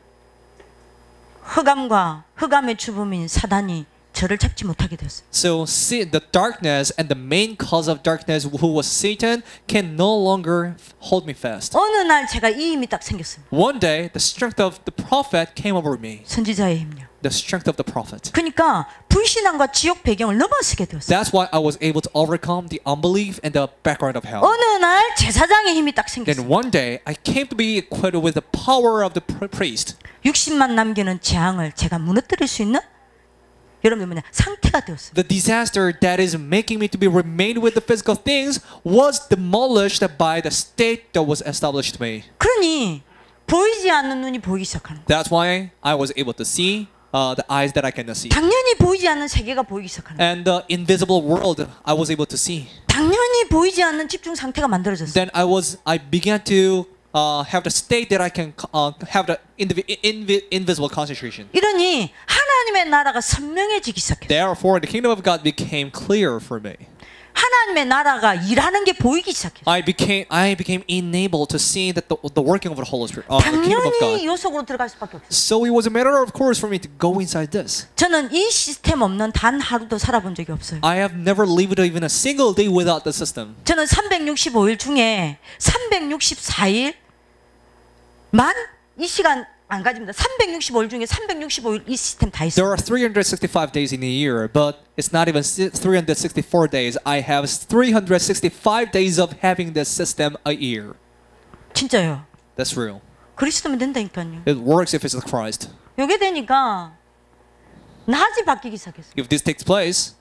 흑암과 흑암의 주범인 사단이 저를 잡지 못하게 되었어요. So see, the darkness and the main cause of darkness, who was Satan, can no longer hold me fast. 어느 날 제가 이 힘이 딱 생겼어요. One day, the strength of the prophet came over me. 선지자의 힘요. The strength of the prophet. 그러니까 불신앙과 지옥 배경을 넘어서게 되었어요. That's why I was able to overcome the unbelief and the background of hell. 어느 날 제사장의 힘이 딱 Then 생겼어요. one day, I came to be equipped with the power of the priest. 60만 남기는 재앙을 제가 무너뜨릴 수 있는 여러분들 뭐냐 상태가 되었어요. The disaster that is making me to be remained with the physical things was demolished by the state that was established to me. 그러니 보이지 않는 눈이 보이기 시작하는 거예요. That's why I was able to see the eyes that I cannot see. 당연히 보이지 않는 세계가 보이기 시작하는 거예요. And the invisible world I was able to see. 당연히 보이지 않는 집중 상태가 만들어졌어요. Then I began to have the state that I can have the invisible concentration. 이러니 하나님의 나라가 선명해지기 시작했어요. Therefore, the kingdom of God became clear for me. 하나님의 나라가 일하는 게 보이기 시작했어요. I became enabled to see that the working of the Holy Spirit, the kingdom of 당연히 God. 이 속으로 들어갈 수밖에 없어요. So it was a matter of course for me to go inside this. 저는 이 시스템 없는 단 하루도 살아본 적이 없어요. I have never lived even a single day without the system. 저는 365일 중에 364일만 이 시간 안 가집니다. 365일 중에 365일 이 시스템 다 There 있어요. are 365 days in a year, but it's not even 364 days. I have 365 days of having this system a year. 진짜요. That's real. 그리스도면 된다니까요. It works if it's the Christ. 요게 되니까 낮이 바뀌기 시작했어요. If this takes place,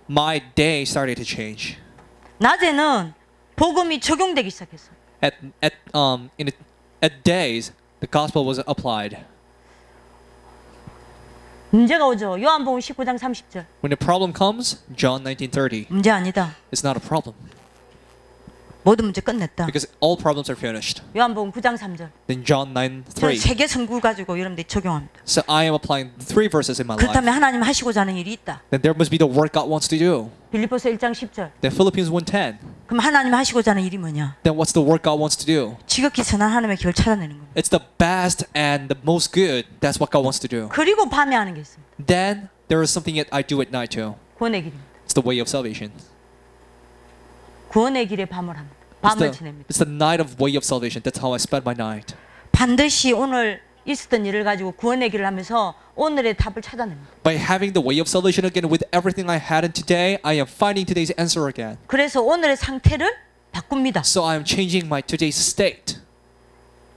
my day started to change. 낮에는 복음이 적용되기 시작했어요. At days, the gospel was applied. 문제가 오죠. 요한복음 19장 30절. When the problem comes, John 19:30, 문제 아니다. it's not a problem 모든 문제 끝냈다. because all problems are finished. 요한복음 9장 3절. Then John 저는 9:3. 세계 선구 가지고 여러분들이 적용합니다. So I am applying 3 verses in my life. 그렇다면 하나님 하시고자 하는 일이 있다. Then there must be the work God wants to do. 빌립보서 1장 10절. Then Philippians 1:10. 그럼 하나님 하시고자 하는 일이 뭐냐? Then what's the work God wants to do? 지극히 선한 하나님의 길을 찾아내는 겁니다. It's the best and the most good. That's what God wants to do. 그리고 밤에 하는 게 있습니다. Then there is something that I do at night too. 구원의 길입니다. It's the way of salvation. 구원의 길에 밤을 합니다. 밤을 지냅니다. It's the night of way of salvation. That's how I spend my night. 반드시 오늘 있었던 일을 가지고 구원의 길을 하면서 오늘의 답을 찾아냅니다. By having the way of salvation again with everything I had in today, I am finding today's answer again. 그래서 오늘의 상태를 바꿉니다. So I am changing my today's state.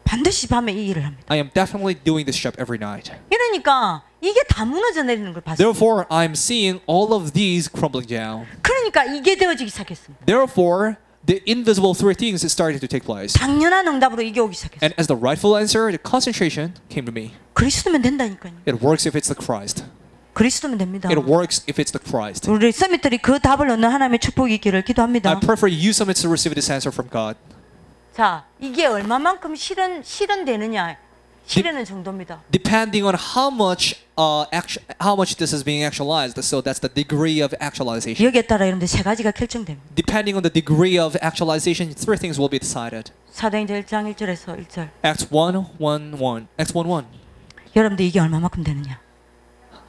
반드시 밤에 이 일을 합니다. I am definitely doing this job every night. 이러니까 이게 다 무너져 내리는 걸 봤어요. Therefore, I'm seeing all of these crumbling down. 그러니까 이게 되어지기 시작했습니다. Therefore, the invisible three things started to take place. 당연한 응답으로 이게 오기 시작했어요. And as the rightful answer, the concentration came to me. 그리스도면 된다니까요. It works if it's the Christ. 그리스도면 됩니다. It works if it's the Christ. 우리 서밋들이 그 답을 얻는 하나님의 축복이 있기를 기도합니다. I pray for you summits to receive this answer from God. 자, 이게 얼마만큼 실현되느냐, 실현의 정도입니다. Depending on how much this is being actualized, so that's the degree of actualization. 여기에 따라 여러분들 세 가지가 결정됩니다. Depending on the degree of actualization, three things will be decided. 사도행전 1장 1절에서 1절. Acts 1:1. Acts 1:1. 여러분들 이게 얼마만큼 되느냐?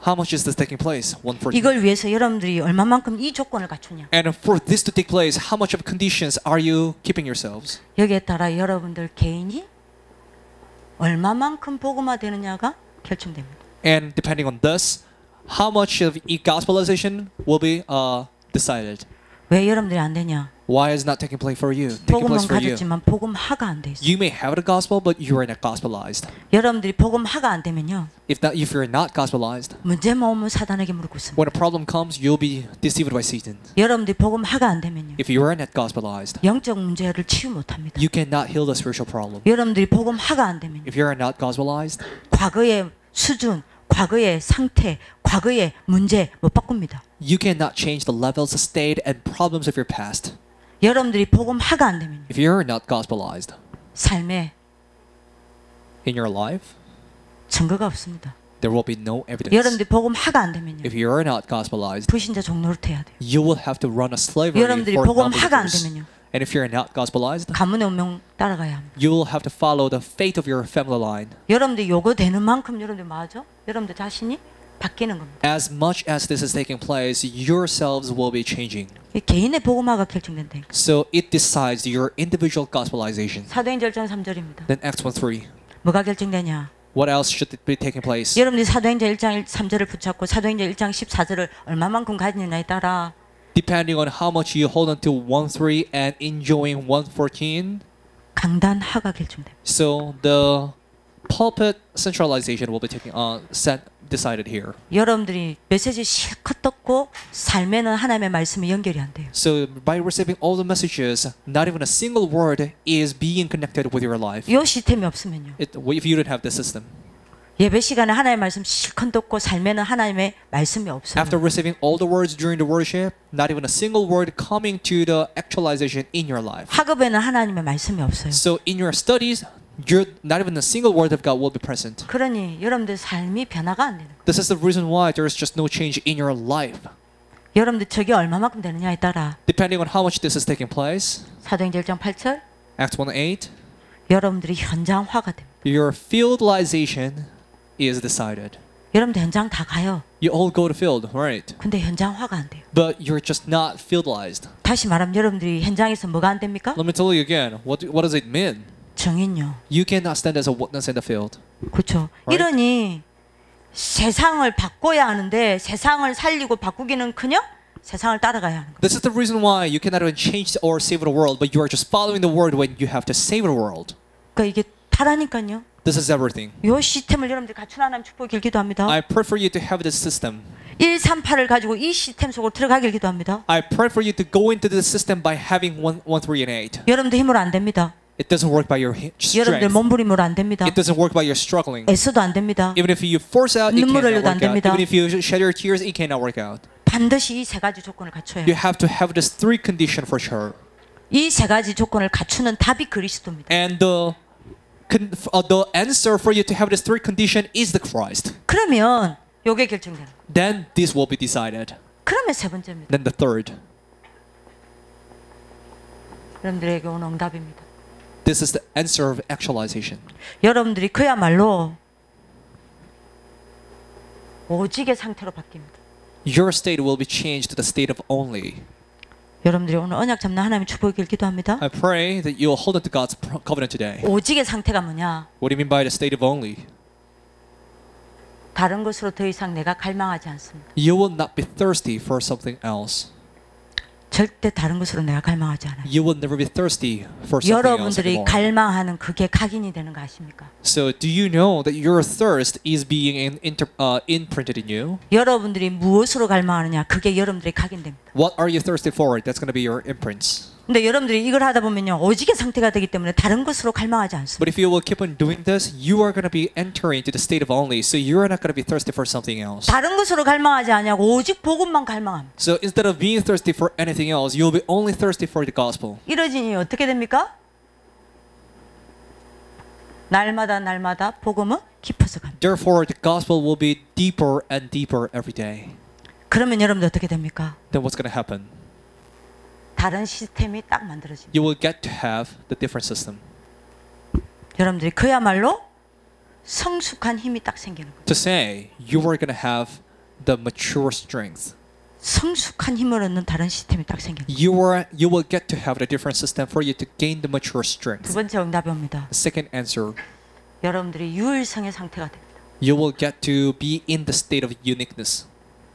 How much is this taking place? 1:14. 이걸 위해서 여러분들이 얼마만큼 이 조건을 갖추냐? And for this to take place, how much of conditions are you keeping yourselves? 여기에 따라 여러분들 개인이 얼마만큼 복음화 되느냐가 결정됩니다. And depending on this, how much of gospelization will be decided. 왜 여러분들이 안 되냐? Why is it not taking place for you? Taking 복음은 place for you. 가졌지만 복음화가 안 돼 있어. You may have the gospel, but you are not gospelized. 여러분들이 복음화가 안 되면요, If you're not gospelized, 문제만 오면 사단에게 물고 있습니다. when a problem comes, you'll be deceived by Satan. 여러분들이 복음화가 안 되면요, If you are not gospelized, 영적 문제를 치유 못합니다. you cannot heal the spiritual problem. 여러분들이 복음화가 안 되면 If you are not gospelized, 과거의 수준, 과거의 상태, 과거의 문제 못 바꿉니다. you cannot change the levels, state, and problems of your past. 여러분들이 복음화가 안 되면 If you're not gospelized 삶에 in your life, 증거가 없습니다. there will be no evidence. 여러분들이 복음화가 안 되면요, If you are not gospelized, 불신자 종노릇 해야 돼요. you will have to run a slavery 여러분들이 for 복음화가 안 non-believers. 되면요, And if you're not gospelized, 가문의 운명 따라가야 합니다. you will have to follow the fate of your family line. 여러분들이 요거 되는 만큼 여러분들 뭐하죠? 여러분들 자신이 바뀌는 겁니다. As much as this is taking place, yourselves will be changing. 이 개인의 복음화가 결정된다니까. So it decides your individual gospelization. 사도행전 1장 3절입니다. Then Acts 1:3. 뭐가 결정되냐? What else should be taking place? 여러분들이 사도행전 1장 3절을 붙잡고 사도행전 1장 14절을 얼마만큼 가지느냐에 따라 Depending on how much you hold on to 1:3 and enjoying 1:14, 강단하가 결정됩니다. so the pulpit centralization will be decided here. 여러분들이 메시지 실컷 듣고 삶에는 하나님의 말씀이 연결이 안 돼요. So by receiving all the messages, not even a single word is being connected with your life. 이 시스템이 없으면요, If you don't have this system, 예배 시간에 하나님의 말씀 실컷 듣고 삶에는 하나님의 말씀이 없어요. after receiving all the words during the worship, not even a single word coming to the actualization in your life. 학업에는 하나님의 말씀이 없어요. So in your studies, not even a single word of God will be present. 그러니 여러분들 삶이 변화가 안 되는 거예요. This is the reason why there is just no change in your life. 여러분들 저게 얼마만큼 되느냐에 따라 Depending on how much this is taking place, 사도행전 1장 8절 Acts 1:8, 여러분들이 현장화가 됩니다. your fieldization is decided. 여러분들 현장 다 가요. You all go to field, right? 근데 현장화가 안 돼요. But you're just not fieldized. 다시 말하면 여러분들이 현장에서 뭐가 안 됩니까? Let me tell you again, what does it mean? 증인요. You cannot stand as a witness in the field. 그렇죠. Right. 이러니 세상을 바꿔야 하는데 세상을 살리고 바꾸기는커녕 세상을 따라가야 하는 거예요. This is the reason why you cannot even change or save the world, but you are just following the word when you have to save the world. 그러니까 이게 타라니까요. This is everything. 이 시스템을 여러분들 갖춘 하나님 축복 길기도 합니다. I pray for you to have this system. 138을 가지고 이 시스템 속으로 들어가길 기도합니다. I pray for you to go into this system by having 1, 3, and 8. 여러분들 힘으로 안 됩니다. It doesn't work by your 여러분들 strength. 몸부림으로 안 됩니다. It doesn't work by your struggling. 애써도 안 됩니다. Even if you force out, it 눈물 cannot 흘려도 안 work out. 됩니다. Even if you shed your tears, it cannot work out. 반드시 이 세 가지 조건을 갖춰야 You 해요. have to have this three condition for sure. 이 세 가지 조건을 갖추는 답이 그리스도입니다. And the answer for you to have this three condition is the Christ. 그러면 요게 결정되는 거예요. Then this will be decided. 그러면 세 번째입니다. Then the third. 여러분들에게 오는 응답입니다. This is the answer of actualization. 여러분들이 그야말로 오직의 상태로 바뀝니다. Your state will be changed to the state of only. 여러분들이 오늘 언약 잡는 하나님의 축복을 기도합니다. I pray that you will hold on to God's covenant today. 오직의 상태가 뭐냐? What do you mean by the state of only? 다른 것으로 더 이상 내가 갈망하지 않습니다. You will not be thirsty for something else. 절대 다른 것으로 내가 갈망하지 않아요. You will never be thirsty for something else 여러분들이 anymore. 갈망하는 그게 각인이 되는 거 아십니까? So do you know that your thirst is being imprinted in you? 여러분들이 무엇으로 갈망하느냐 그게 여러분들이 각인됩니다. What are you thirsty for? That's going to be your imprints. 근데 여러분들이 이걸 하다 보면요, 오직의 상태가 되기 때문에 다른 것으로 갈망하지 않습니다. But if you will keep on doing this, you are going to be entering into the state of only. So you are not going to be thirsty for something else. 다른 것으로 갈망하지 않냐고 오직 복음만 갈망합니다. So instead of being thirsty for anything else, you will be only thirsty for the gospel. 이러지니 어떻게 됩니까? 날마다 복음은 깊어서 갑니다. Therefore, the gospel will be deeper and deeper every day. 그러면 여러분들 어떻게 됩니까? Then what's going to happen? 다른 시스템이 딱 만들어집니다. You will get to have the different system. 여러분들이 그야말로 성숙한 힘이 딱 생기는 거예요. To say, you are going to have the mature strength. 성숙한 힘을 얻는 다른 시스템이 딱 생기는 거예요. You will get to have the different system for you to gain the mature 두 strength. 번째 응답이 옵니다. The second answer, 여러분들이 유일성의 상태가 됩니다. you will get to be in the state of uniqueness.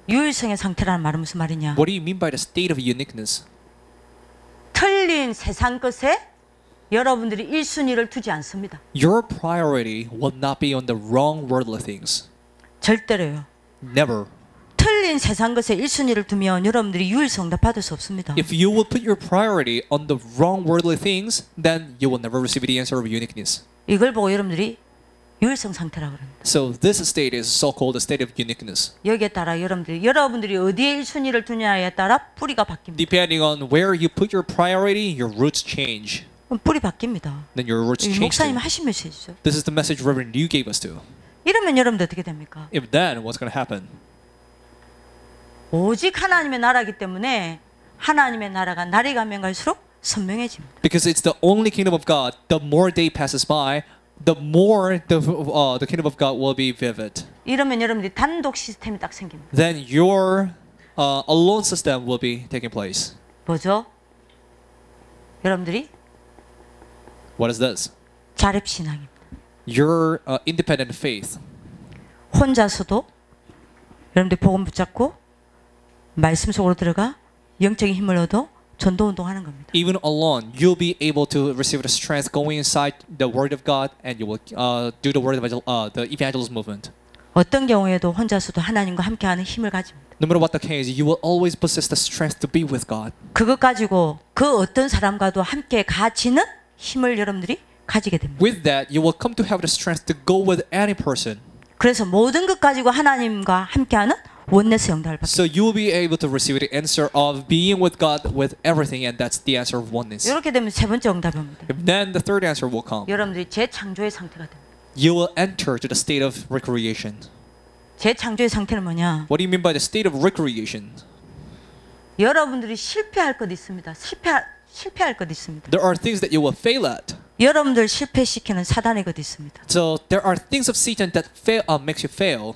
유일성의 상태라는 말은 무슨 말이냐? What do you mean by the state of uniqueness? 틀린 세상 것에 여러분들이 1순위를 두지 않습니다. Your priority will not be on the wrong worldly things. 절대로요. Never. 틀린 세상 것에 1순위를 두면 여러분들이 유일성 응답 받을 수 없습니다. If you will put your priority on the wrong worldly things, then you will never receive the answer of uniqueness. 이걸 보고 여러분들이 유일성 상태라고 합니다. So this state is so-called the state of uniqueness. 여기에 따라 여러분들이 어디에 1순위를 두냐에 따라 뿌리가 바뀝니다. Depending on where you put your priority, your roots change. 그럼 뿌리 바뀝니다. Then your roots 이 change. 목사님 Too. 하신 메시지죠. This is the message Reverend you gave us to. 이러면 여러분들 어떻게 됩니까? If then, what's going to happen? 오직 하나님의 나라이기 때문에 하나님의 나라가 날이 가면 갈수록 선명해집니다. Because it's the only kingdom of God. The more day passes by, the more the kingdom of God will be vivid. 이러면 여러분들이 단독 시스템이 딱 생깁니다. Then your alone system will be taking place. 뭐죠? 여러분들이 What is this? 자립신앙입니다. Your independent faith. 혼자서도 여러분들이 복음 붙잡고 말씀 속으로 들어가 영적인 힘을 얻어 전도 운동하는 겁니다. Even alone, you'll be able to receive the strength going inside the Word of God, and you will do the the evangelist movement. 어떤 경우에도 혼자서도 하나님과 함께하는 힘을 가집니다. No matter what the case, you will always possess the strength to be with God. 그것 가지고 그 어떤 사람과도 함께 가지는 힘을 여러분들이 가지게 됩니다. With that, you will come to have the strength to go with any person. 그래서 모든 것 가지고 하나님과 함께하는 원네스 영달을 받습니다. So you will be able to receive the answer of being with God with everything, and that's the answer of oneness. 이렇게 되면 세 번째 응답이 옵니다. Then the third answer will come. 여러분들이 재창조의 상태가 됩니다. You will enter to the state of recreation. 재창조의 상태는 뭐냐? What do you mean by the state of recreation? 여러분들이 실패할 것 있습니다. 실패할 것 있습니다. There are things that you will fail at. 여러분들 실패시키는 사단의 것 있습니다. So there are things of Satan that makes you fail.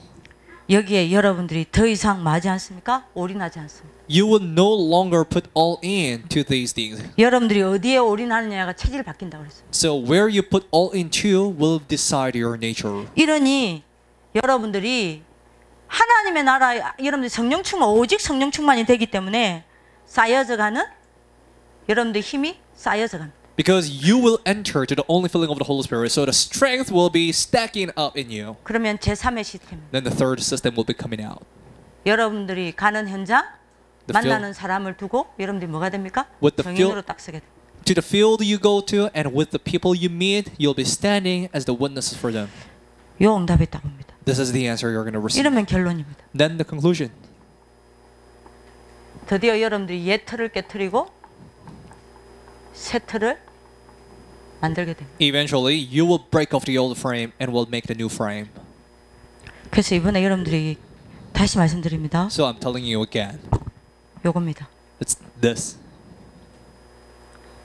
여기에 여러분들이 더 이상 뭐하지 않습니까? 올인하지 않습니다. You will no longer put all in to these things. 여러분들이 어디에 올인하느냐가 체질이 바뀐다고 그랬어요. So where you put all into will decide your nature. 이러니 여러분들이 하나님의 나라, 여러분들 성령 충만, 오직 성령 충만이 되기 때문에 쌓여져 가는 여러분들 힘이 쌓여져 갑니다. Because you will enter to the only filling of the Holy Spirit, so the strength will be stacking up in you. 그러면 제3의 시스템. Then the third system will be coming out. 여러분들이 가는 현장, The 만나는 사람을 두고 여러분들이 뭐가 됩니까? With the 정인으로 딱 서게 됩니다. To the field you go to, and with the people you meet, you'll be standing as the witnesses for them. 요 응답이 있다고 합니다. This is the answer you're going to receive. 이러면 결론입니다. Then the conclusion. 드디어 여러분들이 옛 틀을 깨트리고 새 틀을 만들게 됩니다. Eventually, you will break off the old frame and will make the new frame. 그래서 이번에 여러분들이 다시 말씀드립니다. So I'm telling you again, 요겁니다. it's this.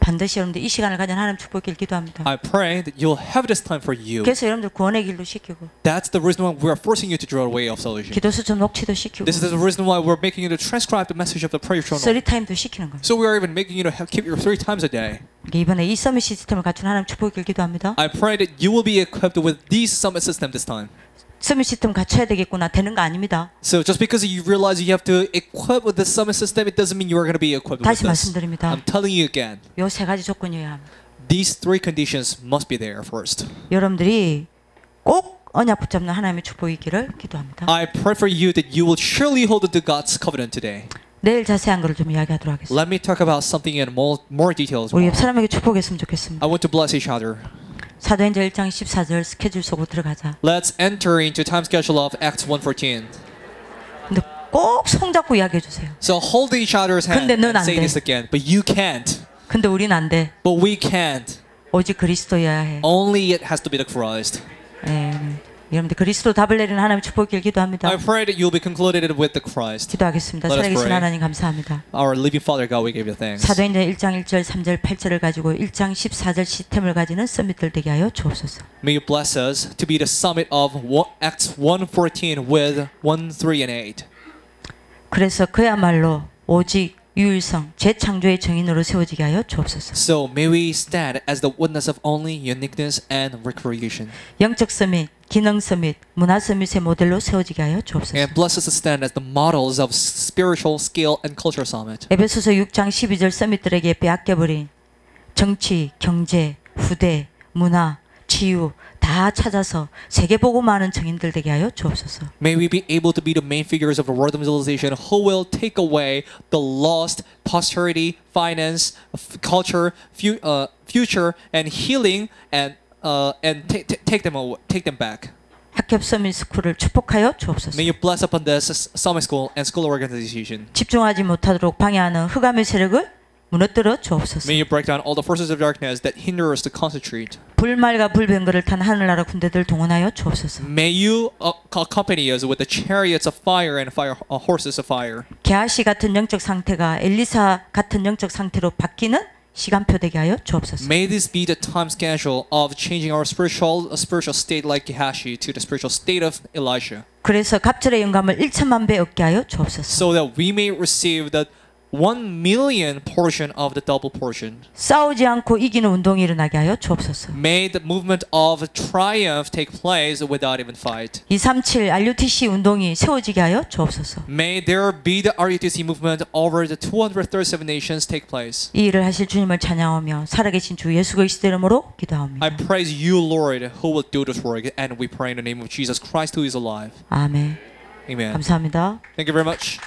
반드시 여러분들 이 시간을 가진 하나님 축복을 기도합니다. I pray that you'll have this time for you. 그래서 여러분들 구원의 길로 시키고 That's the reason why we are forcing you to draw away of salvation. 기도수점 녹취도 시키고 This is the reason why we're making you to transcribe the message of the prayer journal. 쓰리타임도 시키는 겁니다. So we are even making you to keep your 3 times a day. 이번에 이 서밋 시스템을 갖춘 하나님 축복을 기도합니다. I pray that you will be equipped with this summit system this time. 서밋 시스템 갖춰야 되겠구나 되는 거 아닙니다. So just because you realize you have to equip with the summit system, it doesn't mean you are going to be equipped with 다시 this. 말씀드립니다. I'm telling you again, 요 세 가지 조건이어야 합니다. these 3 conditions must be there first. 여러분들이 꼭 언약 붙잡는 하나님의 축복이 있기를 기도합니다. I pray for you that you will surely hold to God's covenant today. 내일 자세한 거를 좀 이야기하도록 하겠습니다. Let me talk about something in more detail as 우리 well. 옆 사람에게 축복했으면 좋겠습니다. I want to bless each other. 사도행전 1장 14절 스케줄 속으로 들어가자. Let's enter into time schedule of Acts 1:14. 근데 꼭 손잡고 이야기해 주세요. So hold each other's hand 근데 넌 and 안 say 돼. this again. But you can't. 근데 우린 안 돼. But we can't. 오직 그리스도여야 해. Only it has to be the Christ. 여러분들 그리스도 답을 내리는 하나님의 축복을 기도합니다. I pray that you'll be concluded with the Christ. 기도하겠습니다. Let us 살아계신 pray. 하나님 감사합니다. Our living Father God, we give you thanks. 사도행전 1장 1절 3절 8절을 가지고 1장 14절 시스템을 가지는 서밋들 되게 하여 주옵소서. May you bless us to be the summit of Acts 1:14 with 1, 3, and 8. 그래서 그야말로 오직 유일성 재창조의 정인으로 세워지게 하여 주옵소서. So may we stand as the witness of only uniqueness and recreation. 영적 서밋, 기능 서밋, 문화 서밋의 모델로 세워지게 하여 주옵소서. And bless us to stand as the models of spiritual scale and culture summit. 에베소서 6장 12절 서밋들에게 빼앗겨버린 정치, 경제, 후대, 문화, 치유 다 찾아서 세계복음하는 정인들 되게 하여 주옵소서. May we be able to be the main figures of the world civilization who will take away the lost posterity, finance, culture, future, and healing, and take them back. 학협 서밋 스쿨을 축복하여 주옵소서. May you bless upon this summer school and school organization. 집중하지 못하도록 방해하는 흑암의 세력을 무너뜨려 주옵소서. May you break down all the forces of darkness that hinder us to concentrate. 불말과 불병거를 탄 하늘나라 군대들 동원하여 주옵소서. May you accompany us with the chariots of fire and horses of fire. 게하시 같은 영적 상태가 엘리사 같은 영적 상태로 바뀌는 시간표 되게 하여 주옵소서. May this be the time schedule of changing our spiritual state like Gehazi to the spiritual state of Elisha. 그래서 갑절의 영감을 1천만 배 얻게 하여 주옵소서. So that we may receive the 1 million portion of the double portion. 싸우지 않고 이기는 운동이 일어나게 하여 주옵소서. May the movement of triumph take place without even fight. 237 RUTC 운동이 세워지게 하여 주옵소서. May there be the RUTC movement over the 237 nations take place. 이 일을 하실 주님을 찬양하며 살아계신 주 예수 그리스도 이름으로 기도합니다. I praise you, Lord, who will do this work, and we pray in the name of Jesus Christ, who is alive. 아멘. Amen. 감사합니다. Thank you very much.